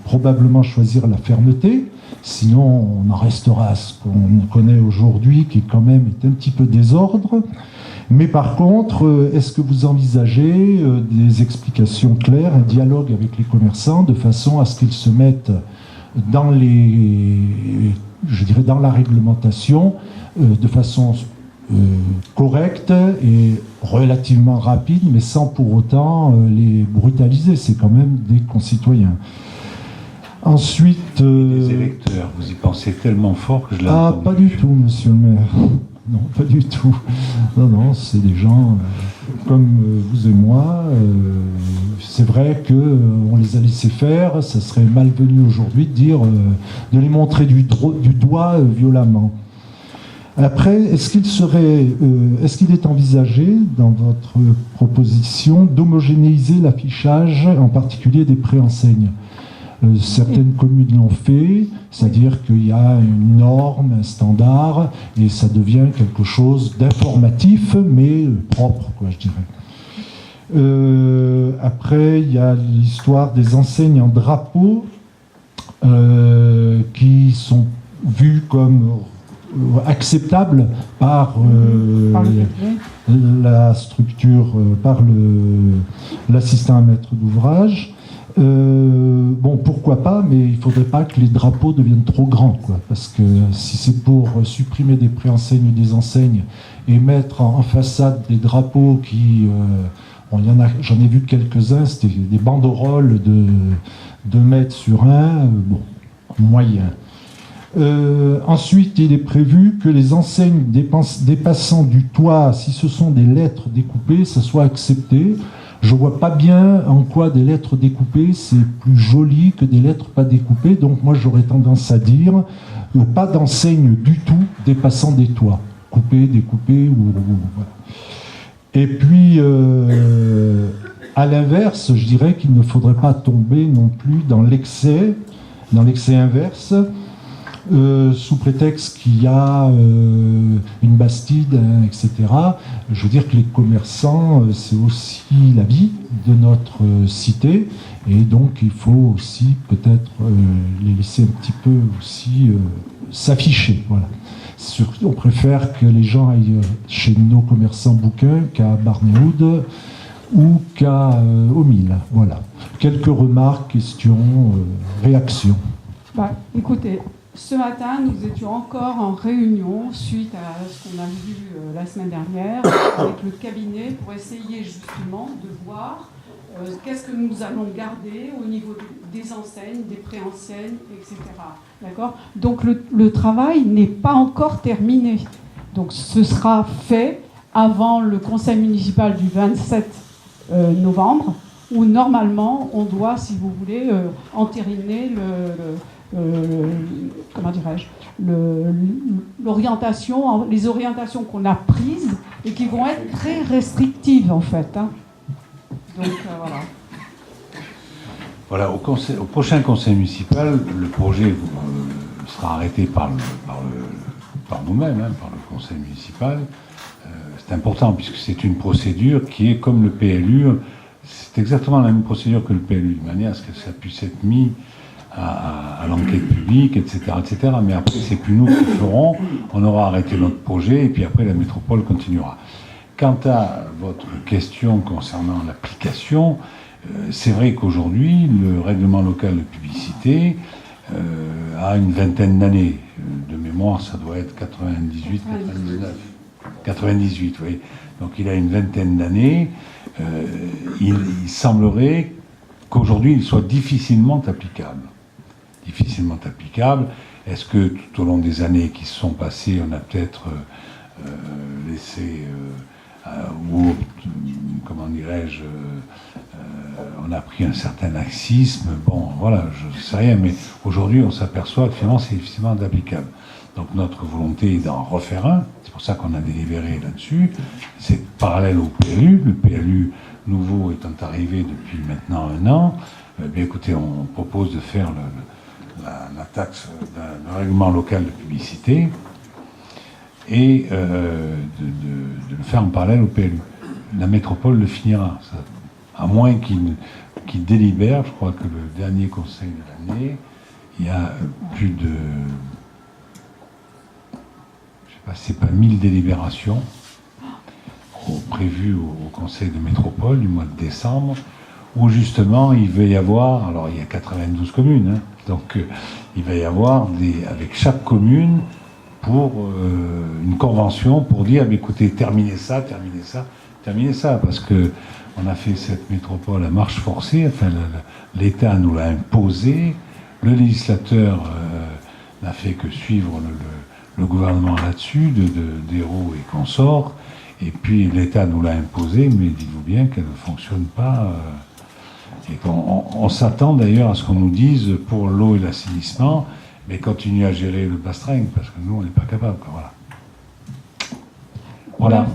probablement choisir la fermeté, sinon on en restera à ce qu'on connaît aujourd'hui, qui quand même est un petit peu désordre. Mais par contre, est-ce que vous envisagez des explications claires, un dialogue avec les commerçants, de façon à ce qu'ils se mettent dans dans la réglementation de façon correcte et relativement rapide, mais sans pour autant les brutaliser. C'est quand même des concitoyens. Ensuite... Les électeurs, vous y pensez tellement fort que je l'ai entendu. Pas du tout, monsieur le maire. Non, pas du tout. Non, c'est des gens comme vous et moi. C'est vrai qu'on les a laissés faire. Ça serait malvenu aujourd'hui de dire, de les montrer du doigt violemment. Après, est-ce qu'il est envisagé dans votre proposition d'homogénéiser l'affichage, en particulier des préenseignes? Certaines communes l'ont fait, c'est-à-dire qu'il y a une norme, un standard, et ça devient quelque chose d'informatif, mais propre, quoi, je dirais. Après, il y a l'histoire des enseignes en drapeau, qui sont vues comme acceptables par la structure, par l'assistant à maître d'ouvrage. Bon, pourquoi pas, mais il ne faudrait pas que les drapeaux deviennent trop grands, quoi, parce que si c'est pour supprimer des préenseignes ou des enseignes et mettre en façade des drapeaux qui... j'en ai vu quelques-uns, c'était des banderoles de 2 mètres sur 1, bon, moyen. Ensuite, il est prévu que les enseignes dépassant du toit, si ce sont des lettres découpées, ça soit accepté. Je ne vois pas bien en quoi des lettres découpées, c'est plus joli que des lettres pas découpées. Donc moi, j'aurais tendance à dire pas d'enseigne du tout dépassant des toits. Coupées, découpées, voilà. Et puis, à l'inverse, je dirais qu'il ne faudrait pas tomber non plus dans l'excès inverse, sous prétexte qu'il y a une Bastide, etc. Je veux dire que les commerçants, c'est aussi la vie de notre cité, et donc il faut aussi peut-être les laisser un petit peu aussi s'afficher. Voilà. Surtout, on préfère que les gens aillent chez nos commerçants bouquins qu'à Barnéhoud ou qu'à Aumil. Voilà. Quelques remarques, questions, réactions. Écoutez, Ce matin, nous étions encore en réunion suite à ce qu'on a vu la semaine dernière avec le cabinet pour essayer justement de voir qu'est-ce que nous allons garder au niveau des enseignes, des préenseignes, etc. D'accord ? Donc le travail n'est pas encore terminé. Donc ce sera fait avant le conseil municipal du 27 novembre, où normalement on doit, si vous voulez, entériner les orientations qu'on a prises et qui vont être très restrictives en fait. Hein. Donc voilà. Voilà, au prochain conseil municipal, le projet sera arrêté par nous-mêmes, hein, par le conseil municipal. C'est important puisque c'est une procédure qui est comme le PLU. C'est exactement la même procédure que le PLU, de manière à ce que ça puisse être mis à l'enquête publique, etc., etc. Mais après, c'est plus nous qui ferons. On aura arrêté notre projet et puis après, la métropole continuera. Quant à votre question concernant l'application, c'est vrai qu'aujourd'hui, le règlement local de publicité a une vingtaine d'années. De mémoire, ça doit être 98, 99. 98, oui. Donc il a une vingtaine d'années. Il semblerait qu'aujourd'hui, il soit difficilement applicable. Difficilement applicable. Est-ce que tout au long des années qui se sont passées, on a peut-être laissé, ou comment dirais-je, on a pris un certain laxisme. Bon, voilà, je ne sais rien, mais aujourd'hui, on s'aperçoit que finalement, c'est difficilement applicable. Donc notre volonté est d'en refaire un. C'est pour ça qu'on a délibéré là-dessus. C'est parallèle au PLU. Le PLU nouveau étant arrivé depuis maintenant 1 an, bien écoutez, on propose de faire la taxe d'un règlement local de publicité et de le faire en parallèle au PLU. La métropole le finira, ça, à moins qu'il délibère. Je crois que le dernier conseil de l'année, il y a plus de... c'est pas 1000 délibérations prévues au conseil de métropole du mois de décembre, où justement il va y avoir, alors il y a 92 communes, hein, donc il va y avoir avec chaque commune pour une convention pour dire, écoutez, terminez ça, parce que on a fait cette métropole à marche forcée, enfin l'État nous l'a imposé, le législateur n'a fait que suivre le gouvernement là-dessus, d'Hérault et consorts, et puis l'État nous l'a imposé, mais dites-vous bien qu'elle ne fonctionne pas. Et on s'attend d'ailleurs à ce qu'on nous dise pour l'eau et l'assainissement, mais continuez à gérer le bastring, parce que nous, on n'est pas capable. Voilà.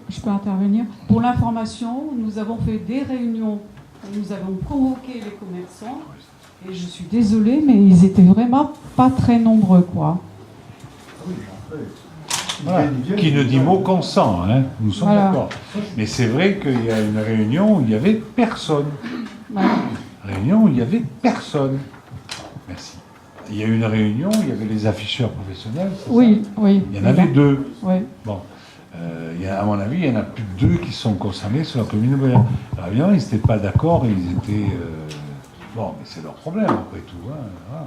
Je peux intervenir. Pour l'information, nous avons fait des réunions, nous avons convoqué les commerçants, et je suis désolée, mais ils étaient vraiment pas très nombreux, quoi. Voilà. Qui ne dit mot consent, hein. Nous sommes d'accord. Mais c'est vrai qu'il y a une réunion où il n'y avait personne. Réunion où il n'y avait personne. Merci. Il y a eu une réunion où il y avait les afficheurs professionnels. Oui, ça oui. Il y en avait 2. Oui. Bon. À mon avis, il y en a plus de 2 qui sont concernés sur la commune de Boyard. Alors évidemment, ils n'étaient pas d'accord, ils étaient... Bon, mais c'est leur problème, après tout. Hein, voilà.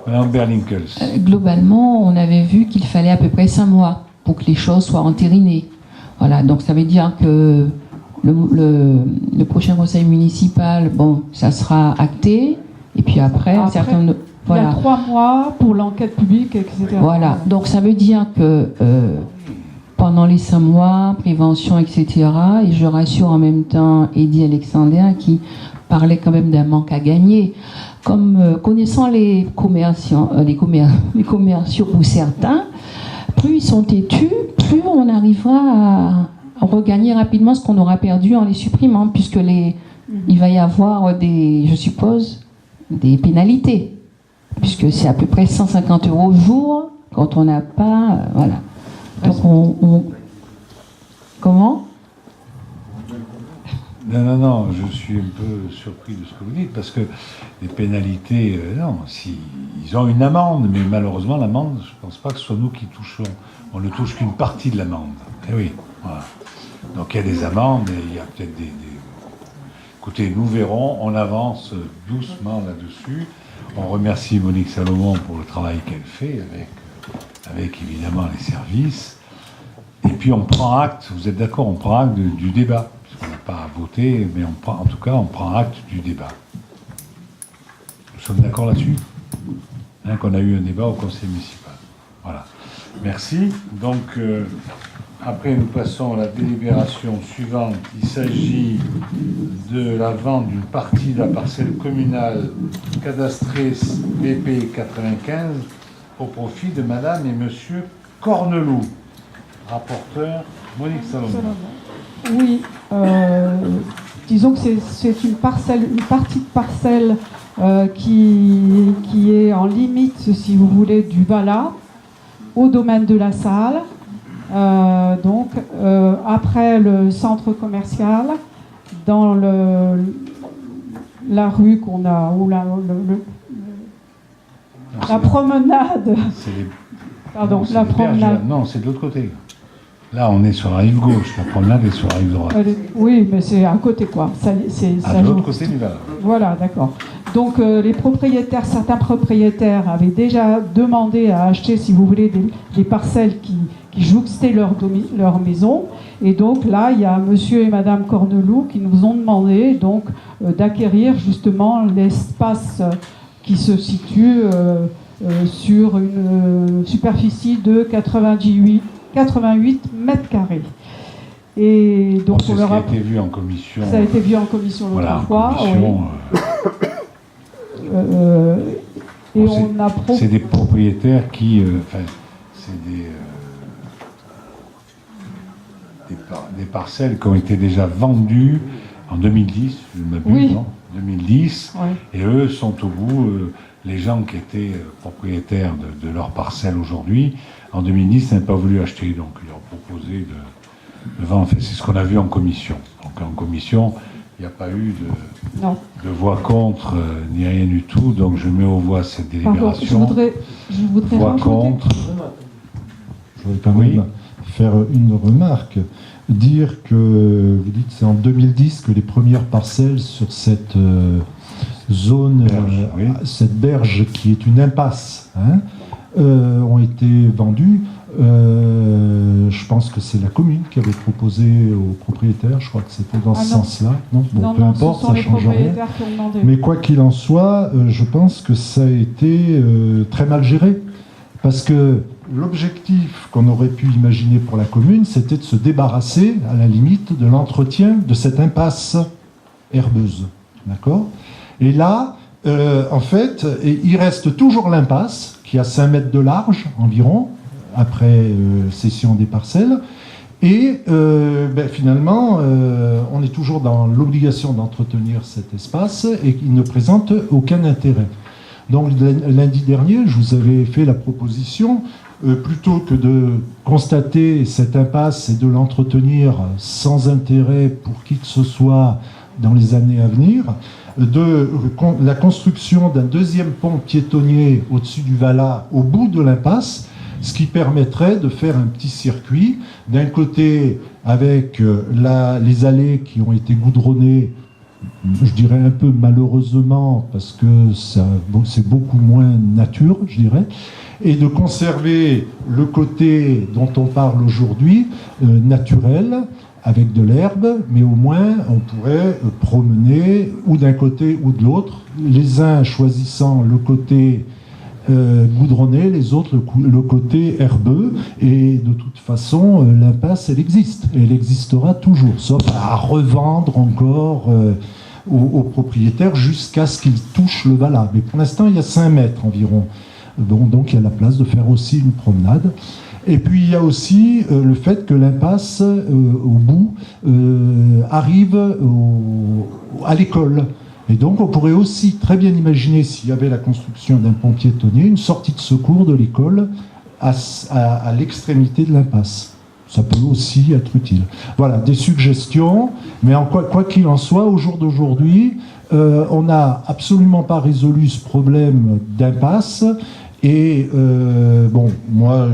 Madame Berlinkels. Globalement, on avait vu qu'il fallait à peu près 5 mois pour que les choses soient entérinées. Voilà, donc ça veut dire que le prochain conseil municipal, bon, ça sera acté, et puis après il y a 3 mois pour l'enquête publique, etc. Voilà, donc ça veut dire que pendant les 5 mois, prévention, etc., et je rassure en même temps Eddy Alexandrin qui parlait quand même d'un manque à gagner. Comme connaissant les commerciaux pour certains, plus ils sont têtus, plus on arrivera à regagner rapidement ce qu'on aura perdu en les supprimant, puisque il va y avoir je suppose, des pénalités, puisque c'est à peu près 150 € au jour quand on n'a pas... voilà. Donc Comment ? Non, je suis un peu surpris de ce que vous dites, parce que les pénalités, non, ils ont une amende, mais malheureusement, l'amende, je ne pense pas que ce soit nous qui touchons. On ne touche qu'une partie de l'amende. Eh oui, voilà. Donc il y a des amendes, et il y a peut-être des... Écoutez, nous verrons, on avance doucement là-dessus. On remercie Monique Salomon pour le travail qu'elle fait avec évidemment les services. Et puis on prend acte, vous êtes d'accord, on prend acte du débat. Parce qu'on n'a pas à voter, mais en tout cas on prend acte du débat. Nous sommes d'accord là-dessus, hein, qu'on a eu un débat au conseil municipal. Voilà. Merci. Donc, après, nous passons à la délibération suivante. Il s'agit de la vente d'une partie de la parcelle communale cadastrée BP 95 au profit de Madame et Monsieur Corneloup. Rapporteur, Monique Salomon. Oui, disons que c'est une partie de parcelle qui est en limite, si vous voulez, du Valat, au domaine de la Salle. Donc, après le centre commercial, dans la rue qu'on a, ou la promenade. Pardon, la promenade. Non, c'est de l'autre côté. Là, on est sur la rive gauche, la promenade est sur la rive droite. Oui, mais c'est à côté, quoi. De l'autre côté du Valat. Voilà, d'accord. Donc, les propriétaires, certains propriétaires avaient déjà demandé à acheter, si vous voulez, des parcelles qui jouxtaient leur maison. Et donc, là, il y a monsieur et madame Corneloup qui nous ont demandé donc d'acquérir justement l'espace qui se situe sur une superficie de 88 mètres carrés. Et donc, ça a été vu en commission. Ça a été vu en commission l'autre fois. Et on a c'est des propriétaires qui, c'est des parcelles qui ont été déjà vendues en 2010, je m'abuse, oui. Non 2010, oui. Et eux sont au bout, les gens qui étaient propriétaires de leurs parcelles aujourd'hui, en 2010, n'avaient pas voulu acheter, donc ils leur proposaient de vendre. Enfin, c'est ce qu'on a vu en commission. Donc en commission, il n'y a pas eu de voix contre, ni rien du tout, donc je mets aux voix cette délibération. Pardon, je voudrais voix rajouter... contre. Je voudrais quand même faire une remarque. Dire que, vous dites, c'est en 2010 que les premières parcelles sur cette zone, cette berge qui est une impasse, ont été vendues. Je pense que c'est la commune qui avait proposé aux propriétaires, je crois que c'était dans ce sens-là. Non, bon, peu importe, ça ne change rien. Mais quoi qu'il en soit, je pense que ça a été très mal géré. Parce que l'objectif qu'on aurait pu imaginer pour la commune, c'était de se débarrasser, à la limite, de l'entretien de cette impasse herbeuse. D'accord ? Et là, en fait, il reste toujours l'impasse, qui a 5 mètres de large environ, après cession des parcelles. Et finalement, on est toujours dans l'obligation d'entretenir cet espace et il ne présente aucun intérêt. Donc lundi dernier, je vous avais fait la proposition, plutôt que de constater cette impasse et de l'entretenir sans intérêt pour qui que ce soit dans les années à venir, de la construction d'un deuxième pont piétonnier au-dessus du Valat, au bout de l'impasse, ce qui permettrait de faire un petit circuit, d'un côté avec les allées qui ont été goudronnées, je dirais un peu malheureusement, parce que c'est beaucoup moins nature, je dirais, et de conserver le côté dont on parle aujourd'hui, naturel, avec de l'herbe, mais au moins on pourrait promener ou d'un côté ou de l'autre, les uns choisissant le côté goudronné, les autres le côté herbeux, et de toute façon l'impasse elle existe, et elle existera toujours, sauf à revendre encore aux propriétaires jusqu'à ce qu'ils touchent le Valat. Mais pour l'instant il y a 5 mètres environ, donc il y a la place de faire aussi une promenade. Et puis il y a aussi le fait que l'impasse au bout arrive à l'école. Et donc on pourrait aussi très bien imaginer, s'il y avait la construction d'un pont piétonnier, une sortie de secours de l'école à l'extrémité de l'impasse. Ça peut aussi être utile. Voilà, des suggestions, mais quoi qu'il en soit, au jour d'aujourd'hui, on n'a absolument pas résolu ce problème d'impasse. Et moi,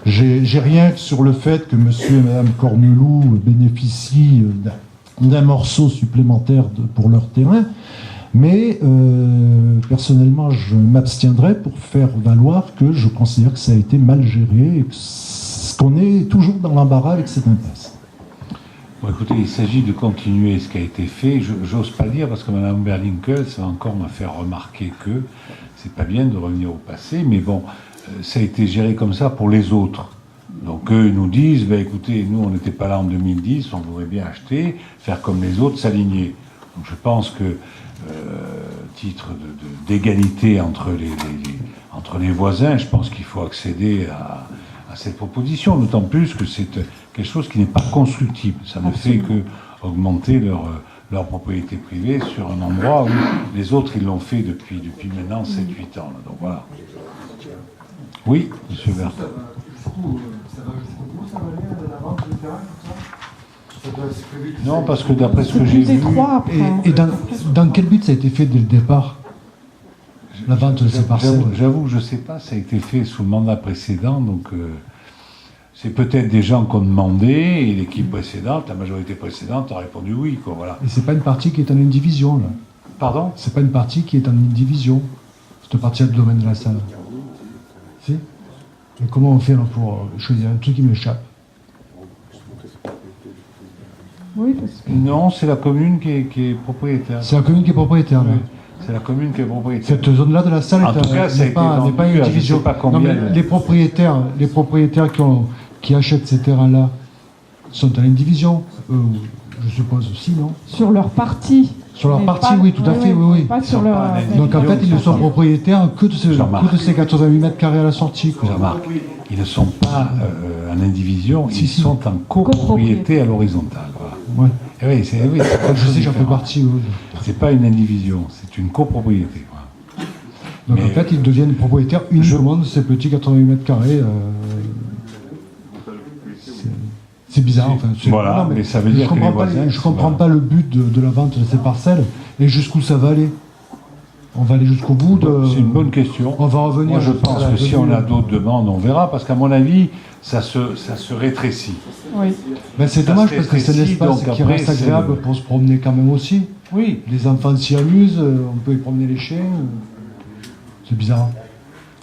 j'ai rien sur le fait que monsieur et madame Corneloup bénéficient d'un morceau supplémentaire pour leur terrain. Mais personnellement, je m'abstiendrai pour faire valoir que je considère que ça a été mal géré et qu'on est toujours dans l'embarras avec cette impasse. Bon, écoutez, il s'agit de continuer ce qui a été fait. J'ose pas dire parce que Mme Berlinkel, ça va encore me faire remarquer que c'est pas bien de revenir au passé, mais bon, ça a été géré comme ça pour les autres. Donc eux, ils nous disent, bah, écoutez, nous, on n'était pas là en 2010, on voudrait bien acheter, faire comme les autres, s'aligner. Donc je pense que, titre d'égalité entre les voisins, je pense qu'il faut accéder à cette proposition, d'autant plus que c'est quelque chose qui n'est pas constructible. Ça ne fait que augmenter leur propriété privée sur un endroit où les autres, ils l'ont fait depuis maintenant 7-8 ans. Là. Donc voilà. Oui, M. Berthe. Non, parce que d'après ce que j'ai vu... Et dans quel but ça a été fait dès le départ, la vente de ces parcelles? J'avoue que je ne sais pas, ça a été fait sous le mandat précédent, donc c'est peut-être des gens qui ont demandé, et l'équipe précédente, la majorité précédente a répondu oui, quoi, voilà. Et c'est pas une partie qui est en une division, là? Pardon? C'est pas une partie qui est en une division, cette partie du domaine de la salle. Si? Et comment on fait là pour choisir un truc qui m'échappe? Oui, parce que... Non, c'est la commune qui est propriétaire. C'est la commune qui est propriétaire, Oui. là. C'est la commune qui est propriétaire. Cette zone-là de la salle En tout cas, ça a été n'est pas vendu une à je division. sais pas Non, combien mais de- les propriétaires qui achètent ces terrains-là sont en une division, je suppose aussi, non? Sur leur partie. Sur leur Mais partie, pas- oui, tout à fait, oui. Pas Ils sur sont leur... pas un Donc en fait, ils ne sont propriétaires que Jean-Marc. de ces 88 mètres carrés à la sortie, quoi. Jean-Marc, ils ne sont pas en indivision, Si, ils si. sont en copropriété à l'horizontale. Voilà. Ouais. Et oui, c'est pas Je sais, j'en fais partie, oui. C'est pas une indivision, c'est une copropriété. Voilà. Donc Mais- en fait, ils deviennent propriétaires uniquement de ces petits 88 mètres carrés. C'est bizarre, enfin. Voilà, mais ça veut dire que les voisins, je comprends pas le but de la vente de ces parcelles et jusqu'où ça va aller. On va aller jusqu'au bout de... C'est une bonne question. On va revenir. Moi, je pense que si on a d'autres demandes, on verra, parce qu'à mon avis, ça se rétrécit. Oui. Ben, c'est ça dommage se parce que c'est un rétrécit, espace donc qui après, reste c'est agréable le- pour se promener quand même aussi. Oui. Les enfants s'y amusent, on peut y promener les chiens. C'est bizarre.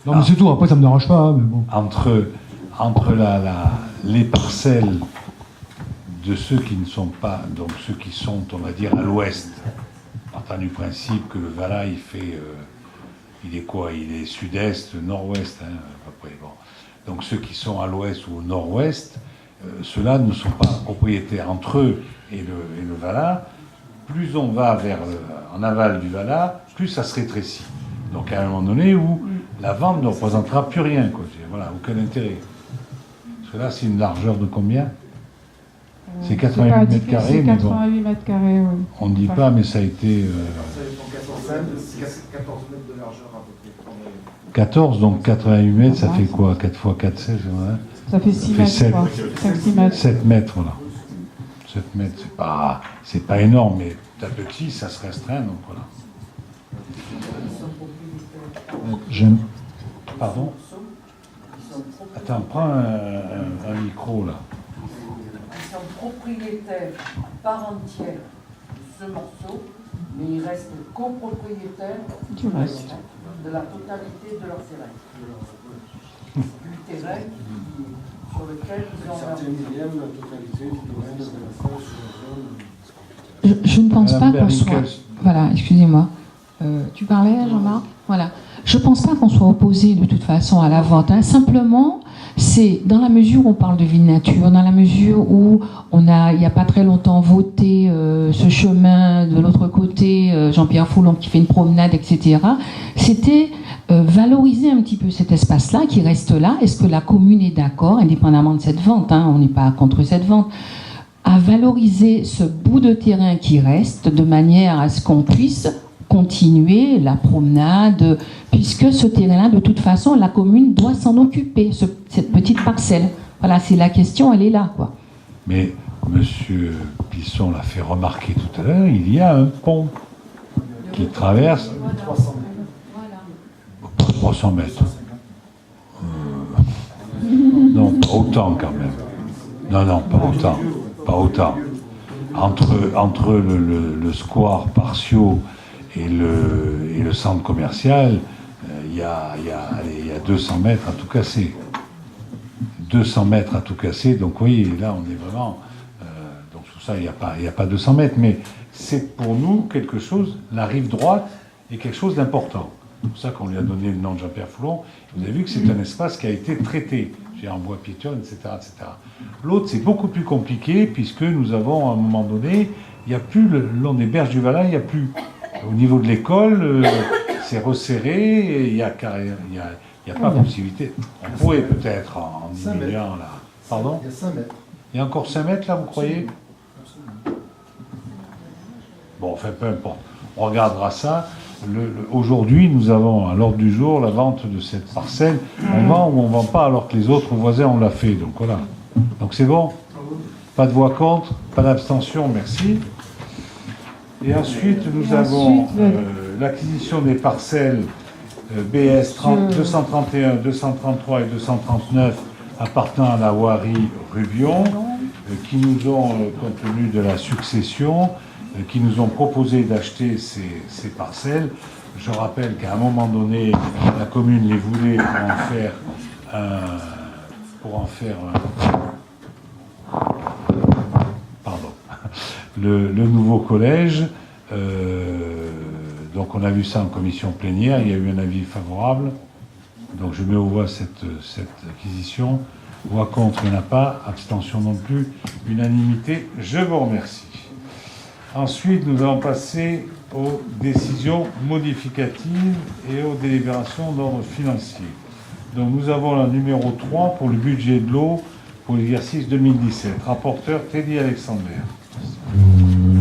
Non, mais c'est tout, après ça me dérange pas, hein, mais bon. Entre les parcelles de ceux qui ne sont pas, donc ceux qui sont, on va dire, à l'ouest, partant du principe que le Vala, il est quoi? Il est sud-est, nord-ouest, hein, à peu près. Bon. Donc ceux qui sont à l'ouest ou au nord-ouest, ceux-là ne sont pas propriétaires entre eux et le Vala. Plus on va en aval du Vala, plus ça se rétrécit. Donc à un moment donné où la vente ne représentera plus rien, quoi. Voilà, aucun intérêt. Parce que là, c'est une largeur de combien? C'est 88 pas mètres indiqué, carrés, c'est mais bon. 88 mètres carrés, oui. On ne dit pas, mais ça a été 14 mètres de largeur à peu près. 14, donc 88 mètres, ça fait quoi? 4 x 4, 16, voilà. Ça fait 6 Ça fait mètres, 7. quoi. 5-6 mètres. 7 mètres, voilà. 7 mètres, c'est pas énorme, mais à petit, ça se restreint, donc voilà. J'aime. Pardon? Attends, prends un micro, là. Ils sont propriétaires part entière de ce morceau, mais ils restent copropriétaires Du reste. de la totalité de leur terrain. Du terrain sur lequel ils ont leur... La totalité du domaine de la France sur la zone. Je ne pense Madame pas qu'on soit... Berlinkel. Voilà, excusez-moi. Tu parlais, Jean-Marc? Voilà. Je ne pense pas qu'on soit opposé de toute façon à la vente. Hein. Simplement, c'est dans la mesure où on parle de ville nature, dans la mesure où il n'y a pas très longtemps voté ce chemin de l'autre côté, Jean-Pierre Foulon qui fait une promenade, etc. C'était valoriser un petit peu cet espace-là qui reste là. Est-ce que la commune est d'accord, indépendamment de cette vente, hein, on n'est pas contre cette vente, à valoriser ce bout de terrain qui reste de manière à ce qu'on puisse continuer la promenade, puisque ce terrain-là, de toute façon, la commune doit s'en occuper, cette petite parcelle. Voilà, c'est la question, elle est là, quoi. Mais M. Plisson l'a fait remarquer tout à l'heure, il y a un pont qui traverse 300 mètres. Non, pas autant quand même. Non, pas autant. Pas autant. Entre le square Partio et le centre commercial, il y a 200 mètres à tout casser. 200 mètres à tout casser, donc oui, là on est vraiment... donc tout ça, il n'y a pas 200 mètres, mais c'est pour nous quelque chose, la rive droite est quelque chose d'important. C'est pour ça qu'on lui a donné le nom de Jean-Pierre Foulon. Vous avez vu que c'est un espace qui a été traité, en bois piéton, etc. etc. L'autre, c'est beaucoup plus compliqué, puisque nous avons, à un moment donné, il n'y a plus, le long des berges du Valais, il n'y a plus, au niveau de l'école, c'est resserré, il n'y a pas possibilité. On pourrait peut-être, en diminuant là... Pardon ? Il y a 5 mètres. Il y a encore 5 mètres, là, vous croyez ? Bon, enfin, peu importe. On regardera ça. Aujourd'hui, nous avons à l'ordre du jour la vente de cette parcelle. On vend ou on ne vend pas, alors que les autres voisins, on l'a fait. Donc voilà. Donc c'est bon ? Pas de voix contre, pas d'abstention, merci. Et ensuite, nous avons l'acquisition des parcelles BS 231, 233 et 239 appartenant à la Voirie Rubion, qui nous ont, compte tenu de la succession, qui nous ont proposé d'acheter ces parcelles. Je rappelle qu'à un moment donné, la commune les voulait pour en faire le nouveau collège. Donc on a vu ça en commission plénière, il y a eu un avis favorable. Donc je mets aux voix cette acquisition. Voix contre, il n'y en a pas. Abstention non plus. Unanimité, je vous remercie. Ensuite, nous allons passer aux décisions modificatives et aux délibérations d'ordre financier. Donc nous avons la numéro 3 pour le budget de l'eau pour l'exercice 2017. Rapporteur Teddy Alexander.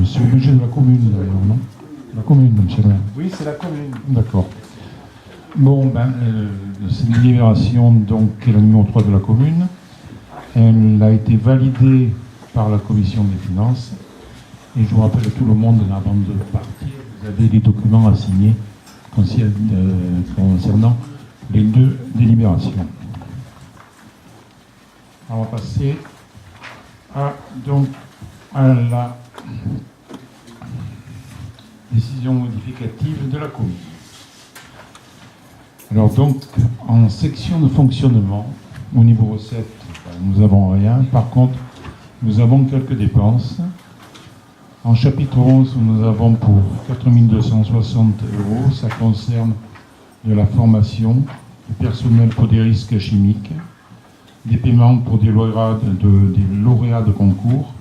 C'est le budget de la commune d'ailleurs, non ? La commune, monsieur le maire. Oui, c'est la commune. D'accord. Bon, c'est une délibération donc, qui est la numéro 3 de la commune. Elle a été validée par la commission des finances. Et je vous rappelle à tout le monde, avant de partir, vous avez les documents à signer concernant les deux délibérations. On va passer à la décision modificative de la commune. Alors donc, en section de fonctionnement, au niveau recettes, nous n'avons rien. Par contre, nous avons quelques dépenses. En chapitre 11, nous avons pour 4 260 €, ça concerne de la formation du personnel pour des risques chimiques, des paiements pour des lauréats de concours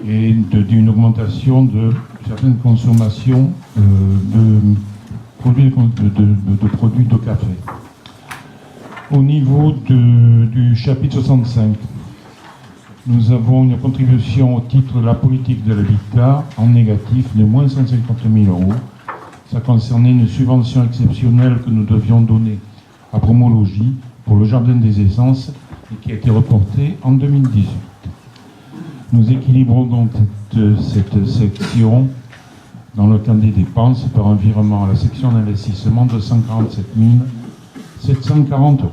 et d'une augmentation de certaines consommations de produits de café. Au niveau du chapitre 65, nous avons une contribution au titre de la politique de l'habitat en négatif de moins 150 000 €. Ça concernait une subvention exceptionnelle que nous devions donner à Promologie pour le Jardin des Essences et qui a été reportée en 2018. Nous équilibrons donc cette section dans le cadre des dépenses par un virement à la section d'investissement de 147 740 €.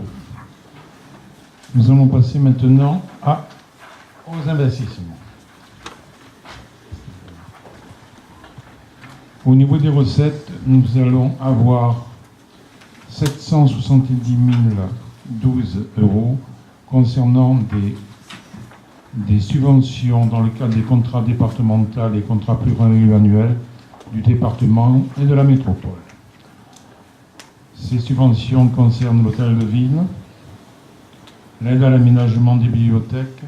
Nous allons passer maintenant aux investissements. Au niveau des recettes, nous allons avoir 770 012 € concernant des subventions dans le cadre des contrats départementaux et contrats pluriannuels du département et de la métropole. Ces subventions concernent l'hôtel de ville, l'aide à l'aménagement des bibliothèques,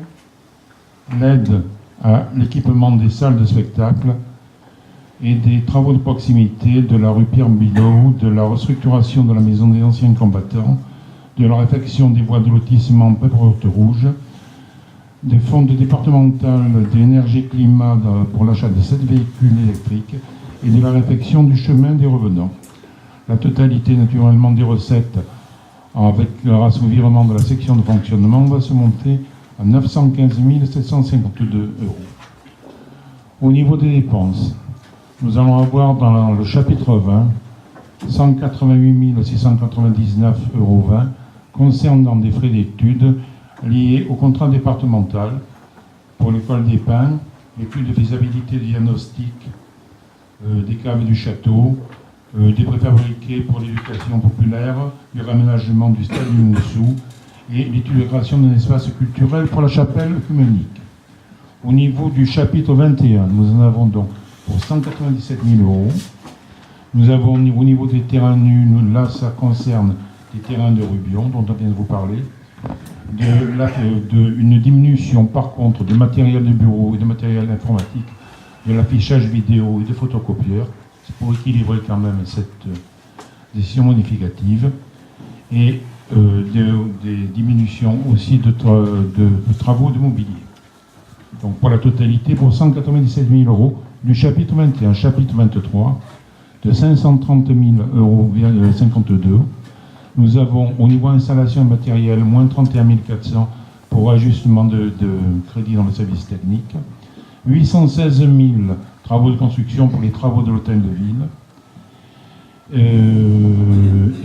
l'aide à l'équipement des salles de spectacle et des travaux de proximité de la rue Pierre-Bidault, de la restructuration de la maison des anciens combattants, de la réfection des voies de lotissement Porte Rouge, des fonds départementales d'énergie climat pour l'achat de 7 véhicules électriques et de la réfection du chemin des revenants. La totalité naturellement des recettes avec le rassouvirement de la section de fonctionnement va se monter à 915 752 €. Au niveau des dépenses, nous allons avoir dans le chapitre 20 188 699,20 € concernant des frais d'études liés au contrat départemental pour l'école des Pins, l'étude de faisabilité diagnostique des caves du château, des préfabriqués pour l'éducation populaire, le réaménagement du stade du Moussou et l'étudiation d'un espace culturel pour la chapelle œcuménique. Au niveau du chapitre 21, nous en avons donc pour 197 000 €. Nous avons au niveau des terrains nus, là ça concerne les terrains de Rubion, dont on vient de vous parler, une diminution par contre de matériel de bureau et de matériel informatique, de l'affichage vidéo et de photocopieurs, c'est pour équilibrer quand même cette décision modificative, et des diminutions aussi de travaux de mobilier. Donc pour la totalité, pour 197 000 € du chapitre 21, chapitre 23, de 530 000,52 €. Nous avons au niveau installation matérielle, moins 31 400 pour ajustement de crédit dans le service technique. 816 000 travaux de construction pour les travaux de l'hôtel de ville.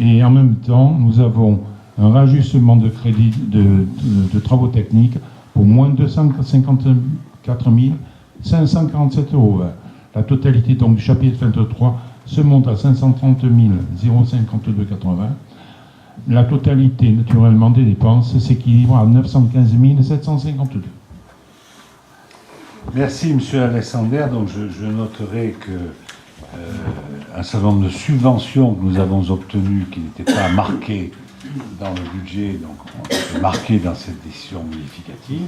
Et en même temps, nous avons un rajustement de crédit de travaux techniques pour moins 254 547 €. La totalité donc du chapitre 23 se monte à 530 052,80 €. La totalité, naturellement, des dépenses s'équilibre à 915 752. Merci, Monsieur Alexander. Donc, je noterai que un certain nombre de subventions que nous avons obtenues qui n'étaient pas marquées dans le budget, donc ont été marquées dans cette décision modificative.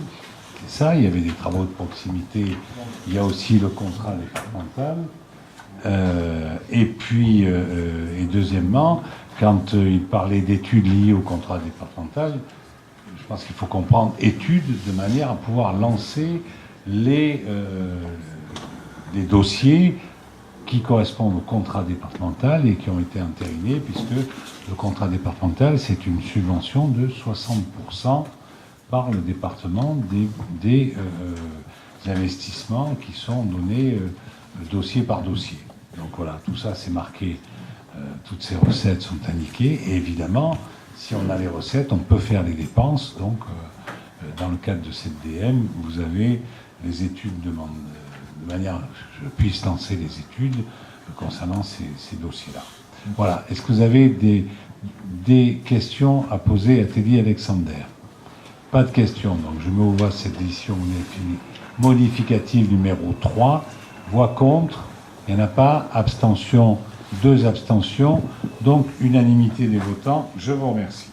C'est ça, il y avait des travaux de proximité, il y a aussi le contrat départemental. Et puis, et deuxièmement, quand il parlait d'études liées au contrat départemental, je pense qu'il faut comprendre études de manière à pouvoir lancer les dossiers qui correspondent au contrat départemental et qui ont été entérinés, puisque le contrat départemental, c'est une subvention de 60% par le département des investissements qui sont donnés dossier par dossier. Donc voilà, tout ça c'est marqué, toutes ces recettes sont indiquées, et évidemment, si on a les recettes, on peut faire les dépenses. Donc, dans le cadre de cette DM, vous avez les études de manière à ce que je puisse lancer les études concernant ces dossiers-là. Voilà. Est-ce que vous avez des questions à poser à Teddy Alexander? Pas de questions. Donc, je mets au voie cette décision modificative numéro 3. Voix contre. Il n'y en a pas. Abstention. 2 abstentions. Donc, unanimité des votants. Je vous remercie.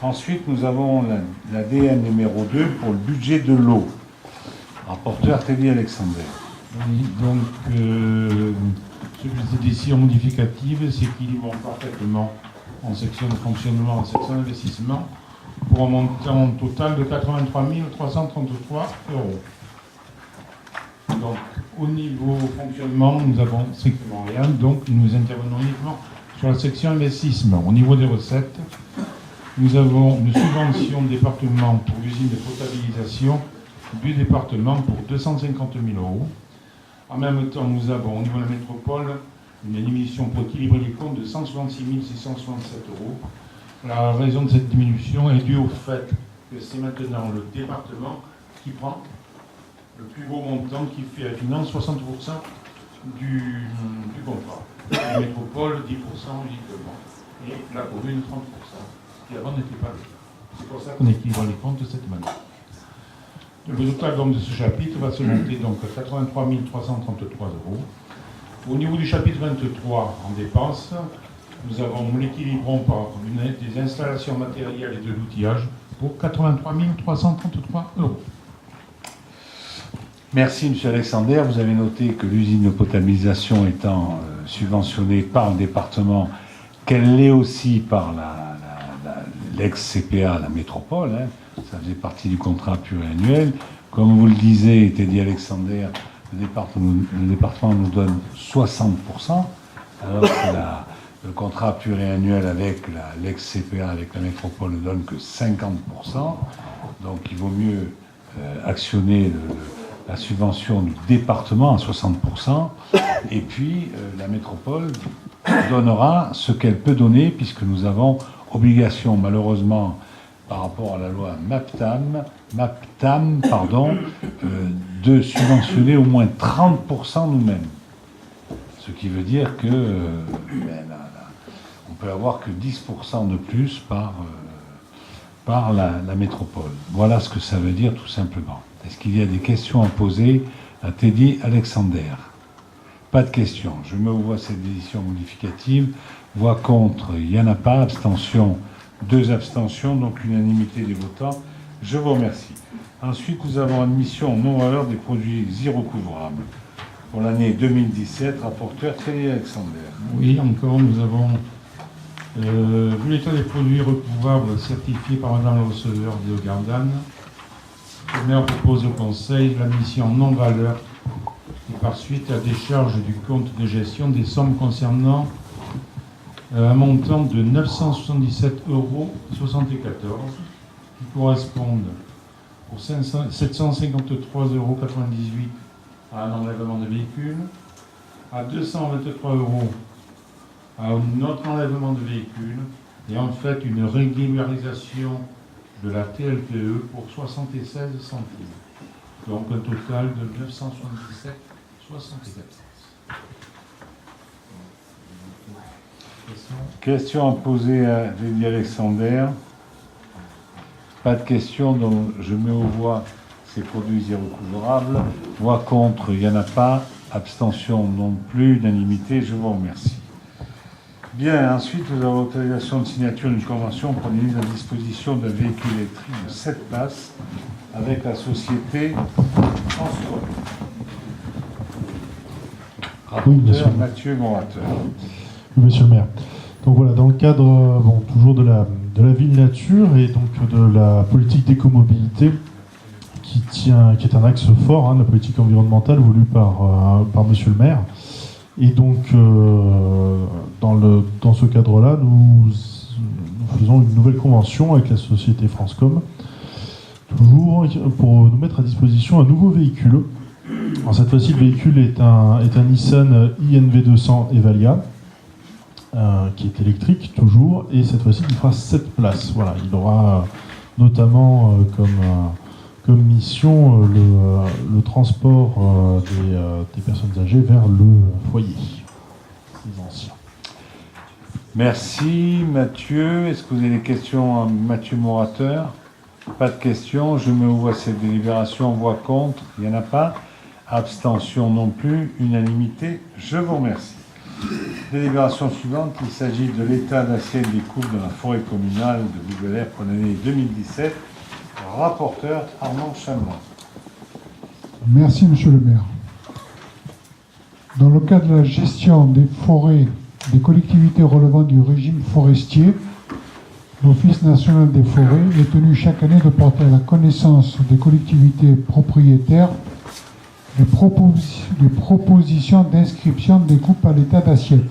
Ensuite, nous avons la DM numéro 2 pour le budget de l'eau. Rapporteur Teddy Alexander. Oui, donc, cette décision modificative s'équilibre parfaitement en section de fonctionnement, en section d'investissement, pour un montant total de 83 333 €. Donc, au niveau fonctionnement, nous avons strictement rien, donc nous intervenons uniquement sur la section investissement. Au niveau des recettes, nous avons une subvention de département pour l'usine de potabilisation du département pour 250 000 €. En même temps, nous avons au niveau de la métropole une diminution pour équilibrer les comptes de 166 667 €. La raison de cette diminution est due au fait que c'est maintenant le département qui prend le plus gros montant, qui finance 60% du contrat. La métropole, 10% uniquement. Et la commune, 30%, qui avant n'était pas le cas. C'est pour ça qu'on équilibre les comptes de cette manière. Le total donc, de ce chapitre va se monter donc à 83 333 €. Au niveau du chapitre 23 en dépenses, nous l'équilibrons par des installations matérielles et de l'outillage pour 83 333 €. Merci, M. Alexander. Vous avez noté que l'usine de potabilisation étant subventionnée par le département, qu'elle l'est aussi par l'ex-CPA, la métropole, hein. Ça faisait partie du contrat pluriannuel. Comme vous le disiez, Teddy Alexander, le département nous donne 60%, alors que le contrat pluriannuel avec l'ex-CPA, avec la métropole, ne donne que 50%. Donc il vaut mieux actionner la subvention du département à 60%, et puis la métropole donnera ce qu'elle peut donner, puisque nous avons obligation, malheureusement, par rapport à la loi MAPTAM, de subventionner au moins 30% nous-mêmes. Ce qui veut dire que on peut avoir que 10% de plus par la métropole. Voilà ce que ça veut dire tout simplement. Est-ce qu'il y a des questions à poser à Teddy Alexander? Pas de questions. Je mets au voie cette décision modificative. Voix contre, il n'y en a pas. Abstention, 2 abstentions, donc unanimité des votants. Je vous remercie. Ensuite, nous avons admission non-valeur des produits irrecouvrables pour l'année 2017. Rapporteur Teddy Alexander. Oui, encore, nous avons vu l'état des produits recouvrables certifiés par Madame la receveur de Gardanne. Le maire propose au Conseil la mission non-valeur et par suite la décharge du compte de gestion des sommes concernant un montant de 977,74 € qui correspondent pour 753,98 € à un enlèvement de véhicule, à 223 € à un autre enlèvement de véhicule et en fait une régularisation de la TLPE pour 76 centimes. Donc un total de 977,74 €. Question à poser à Teddy Alexander. Pas de questions, donc je mets aux voix ces produits irrecouvrables. Voix contre, il n'y en a pas. Abstention non plus, unanimité, je vous remercie. Bien, ensuite, nous avons l'autorisation de signature d'une convention pour la mise à disposition d'un véhicule électrique de 7 places avec la société Transcom. Rapporteur Mathieu Morateur. Oui, monsieur le maire. Donc voilà, dans le cadre toujours de la ville nature et donc de la politique d'écomobilité qui est un axe fort de la politique environnementale voulue par monsieur le maire. Et donc, dans ce cadre-là, nous faisons une nouvelle convention avec la société Transcom, toujours pour nous mettre à disposition un nouveau véhicule. Alors, cette fois-ci, le véhicule est un Nissan INV200 Evalia, qui est électrique toujours, et cette fois-ci, il fera 7 places. Voilà, il aura notamment comme mission le transport des personnes âgées vers le foyer, les anciens. Merci Mathieu. Est-ce que vous avez des questions à Mathieu Morateur? Pas de questions. Je mets aux voix cette délibération. Voix contre, il n'y en a pas. Abstention non plus. Unanimité. Je vous remercie. Délibération suivante. Il s'agit de l'état d'assiette des coupes dans la forêt communale de Bouguelère pour l'année 2017. Rapporteur Armand Chamelin. Merci, monsieur le maire. Dans le cadre de la gestion des forêts des collectivités relevant du régime forestier, l'Office national des forêts est tenu chaque année de porter à la connaissance des collectivités propriétaires les propositions d'inscription des coupes à l'état d'assiette,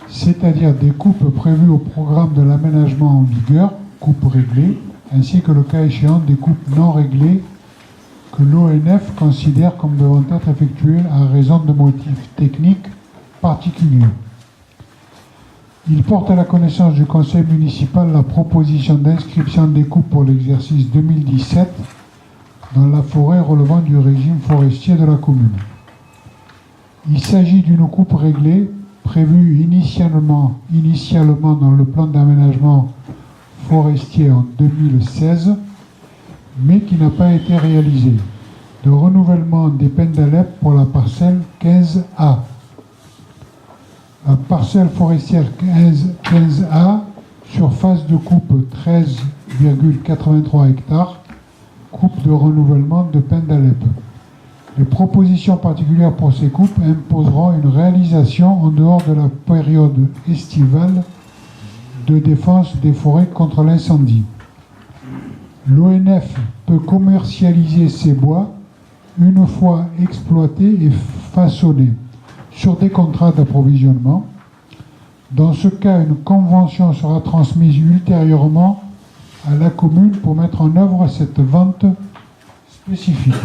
c'est-à-dire des coupes prévues au programme de l'aménagement en vigueur, coupes réglées, ainsi que le cas échéant des coupes non réglées que l'ONF considère comme devant être effectuées à raison de motifs techniques particuliers. Il porte à la connaissance du conseil municipal la proposition d'inscription des coupes pour l'exercice 2017 dans la forêt relevant du régime forestier de la commune. Il s'agit d'une coupe réglée prévue initialement dans le plan d'aménagement forestier en 2016, mais qui n'a pas été réalisé, de renouvellement des Pendalep pour la parcelle 15A. La parcelle forestière 15A, surface de coupe 13,83 hectares, coupe de renouvellement de Pendalep. Les propositions particulières pour ces coupes imposeront une réalisation en dehors de la période estivale de défense des forêts contre l'incendie. L'ONF peut commercialiser ces bois une fois exploités et façonnés sur des contrats d'approvisionnement. Dans ce cas, une convention sera transmise ultérieurement à la commune pour mettre en œuvre cette vente spécifique.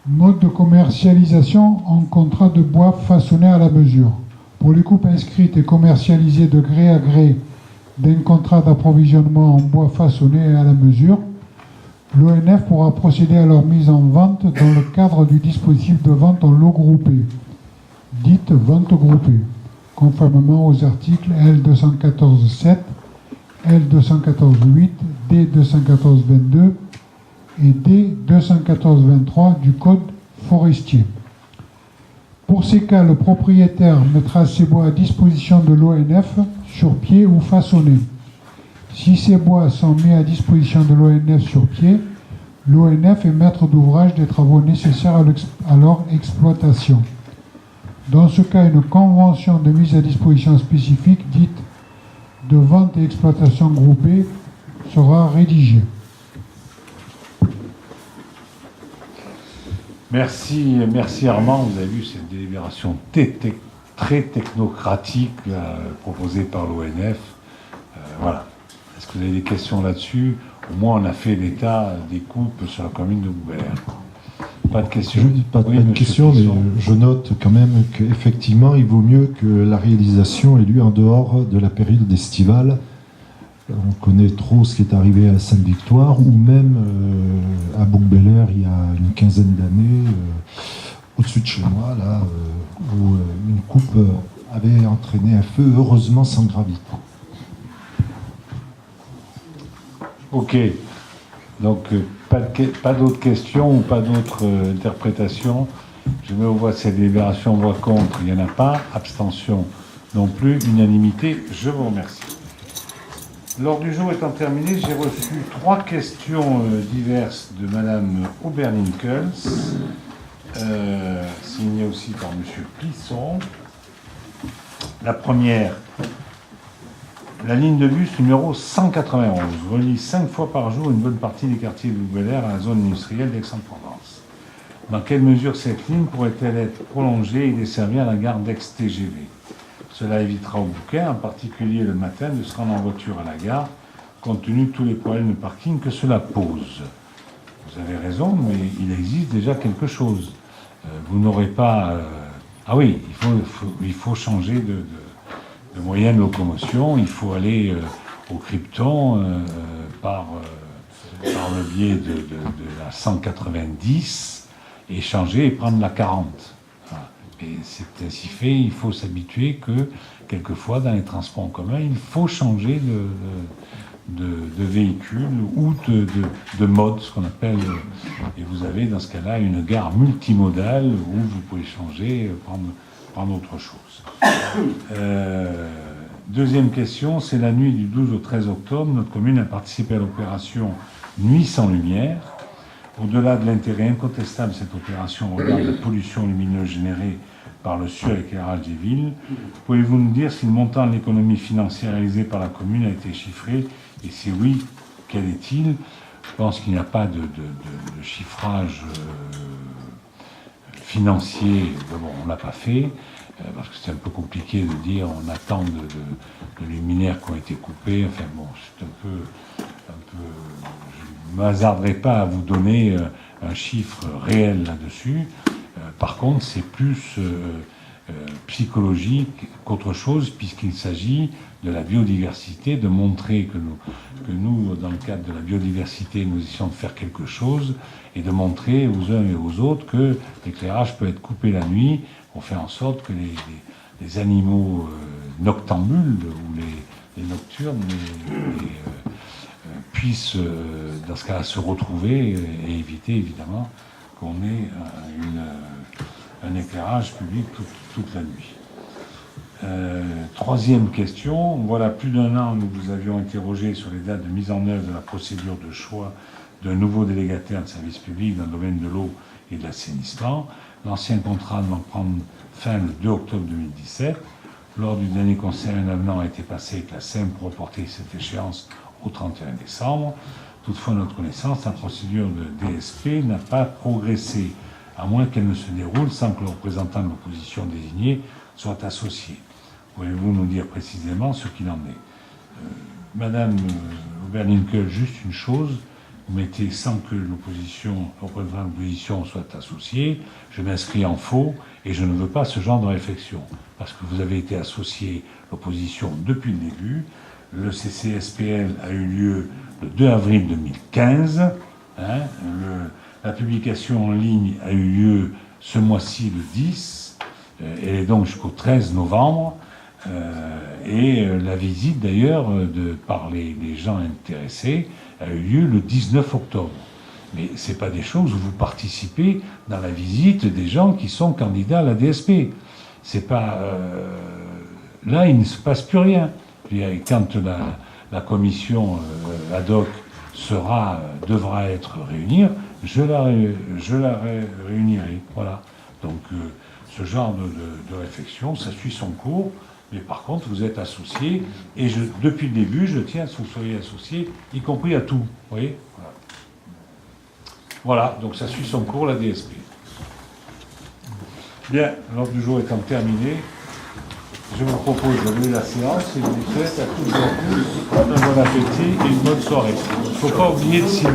Mode de commercialisation en contrat de bois façonné à la mesure. Pour les coupes inscrites et commercialisées de gré à gré d'un contrat d'approvisionnement en bois façonné à la mesure, L'ONF pourra procéder à leur mise en vente dans le cadre du dispositif de vente en lot groupé, dite vente groupée, conformément aux articles L214.7, L214.8, D214.22 et D214.23 du Code forestier. Pour ces cas, le propriétaire mettra ses bois à disposition de l'ONF sur pied ou façonnés. Si ces bois sont mis à disposition de l'ONF sur pied, l'ONF est maître d'ouvrage des travaux nécessaires à leur exploitation. Dans ce cas, une convention de mise à disposition spécifique, dite de vente et exploitation groupée, sera rédigée. Merci Armand. Vous avez vu cette délibération très technocratique proposée par l'ONF. Voilà. Est-ce que vous avez des questions là-dessus? Au moins, on a fait l'état des coupes sur la commune de Boubert. Pas de questions? Pas de questions, mais je note quand même qu'effectivement, il vaut mieux que la réalisation ait lieu en dehors de la période estivale. On connaît trop ce qui est arrivé à Sainte-Victoire, ou même à Bouc-Bel-Air il y a une quinzaine d'années, au-dessus de chez moi, là, où une coupe avait entraîné un feu, heureusement sans gravité. Ok. Donc, pas d'autres questions ou pas d'autres interprétations. Je mets au voie cette délibération, voix contre, il n'y en a pas. Abstention non plus. Unanimité, je vous remercie. L'ordre du jour étant terminé, j'ai reçu 3 questions diverses de Madame Oberlinkels, signées aussi par Monsieur Plisson. La première, la ligne de bus numéro 191 relie 5 fois par jour une bonne partie des quartiers de Bouc-Bel-Air à la zone industrielle d'Aix-en-Provence. Dans quelle mesure cette ligne pourrait-elle être prolongée et desservie à la gare d'Aix-TGV? Cela évitera aux bouquins, en particulier le matin, de se rendre en voiture à la gare, compte tenu de tous les problèmes de parking que cela pose. Vous avez raison, mais il existe déjà quelque chose. Vous n'aurez pas... Ah oui, il faut changer de moyen de locomotion, il faut aller au Krypton par le biais de la 190 et changer et prendre la 40. Et c'est ainsi fait, il faut s'habituer que, quelquefois, dans les transports en commun, il faut changer de véhicule ou de mode, ce qu'on appelle... Et vous avez, dans ce cas-là, une gare multimodale où vous pouvez changer, prendre autre chose. Deuxième question, c'est la nuit du 12 au 13 octobre. Notre commune a participé à l'opération Nuit sans lumière. Au-delà de l'intérêt incontestable de cette opération au regard de la pollution lumineuse générée par le suréclairage des villes, pouvez-vous nous dire si le montant de l'économie financière réalisée par la commune a été chiffré? Et si oui, quel est-il? Je pense qu'il n'y a pas de chiffrage financier. Bon, on ne l'a pas fait, parce que c'est un peu compliqué de dire on attend de luminaires qui ont été coupés. Enfin bon, c'est un peu je ne m'hasarderai pas à vous donner un chiffre réel là-dessus. Par contre, c'est plus psychologique qu'autre chose, puisqu'il s'agit de la biodiversité, de montrer que nous, dans le cadre de la biodiversité, nous essayons de faire quelque chose, et de montrer aux uns et aux autres que l'éclairage peut être coupé la nuit. On fait en sorte que les animaux noctambules, ou les nocturnes, puissent, dans ce cas-là, se retrouver et éviter, évidemment, qu'on ait un éclairage public toute la nuit. Troisième question. Voilà plus d'un an, nous vous avions interrogé sur les dates de mise en œuvre de la procédure de choix d'un nouveau délégataire de service public dans le domaine de l'eau et de l'assainissement. L'ancien contrat doit prendre fin le 2 octobre 2017. Lors du dernier conseil, un avenant a été passé avec la SEM pour reporter cette échéance au 31 décembre. Toutefois, à notre connaissance, la procédure de DSP n'a pas progressé, à moins qu'elle ne se déroule sans que le représentant de l'opposition désigné soit associé. Pouvez-vous nous dire précisément ce qu'il en est? Madame Oberlinkels, juste une chose, vous mettez sans que le représentant de l'opposition soit associé, je m'inscris en faux et je ne veux pas ce genre de réflexion, parce que vous avez été associé, l'opposition, depuis le début. Le CCSPL a eu lieu le 2 avril 2015, Hein, la publication en ligne a eu lieu ce mois-ci, le 10, elle est donc jusqu'au 13 novembre, et la visite d'ailleurs par les gens intéressés a eu lieu le 19 octobre. Mais ce n'est pas des choses où vous participez dans la visite des gens qui sont candidats à la DSP. C'est pas, là, il ne se passe plus rien. Quand la commission ad hoc devra être réunie, je la réunirai. Voilà. Donc, ce genre de réflexion, ça suit son cours. Mais par contre, vous êtes associés. Et depuis le début, je tiens à ce que vous soyez associés, y compris à tout. Vous voyez ? Voilà. Donc, ça suit son cours, la DSP. Bien, l'ordre du jour étant terminé, je vous propose de lever la séance et je vous souhaite à toutes et à tous un bon appétit et une bonne soirée. Il ne faut pas oublier de signer.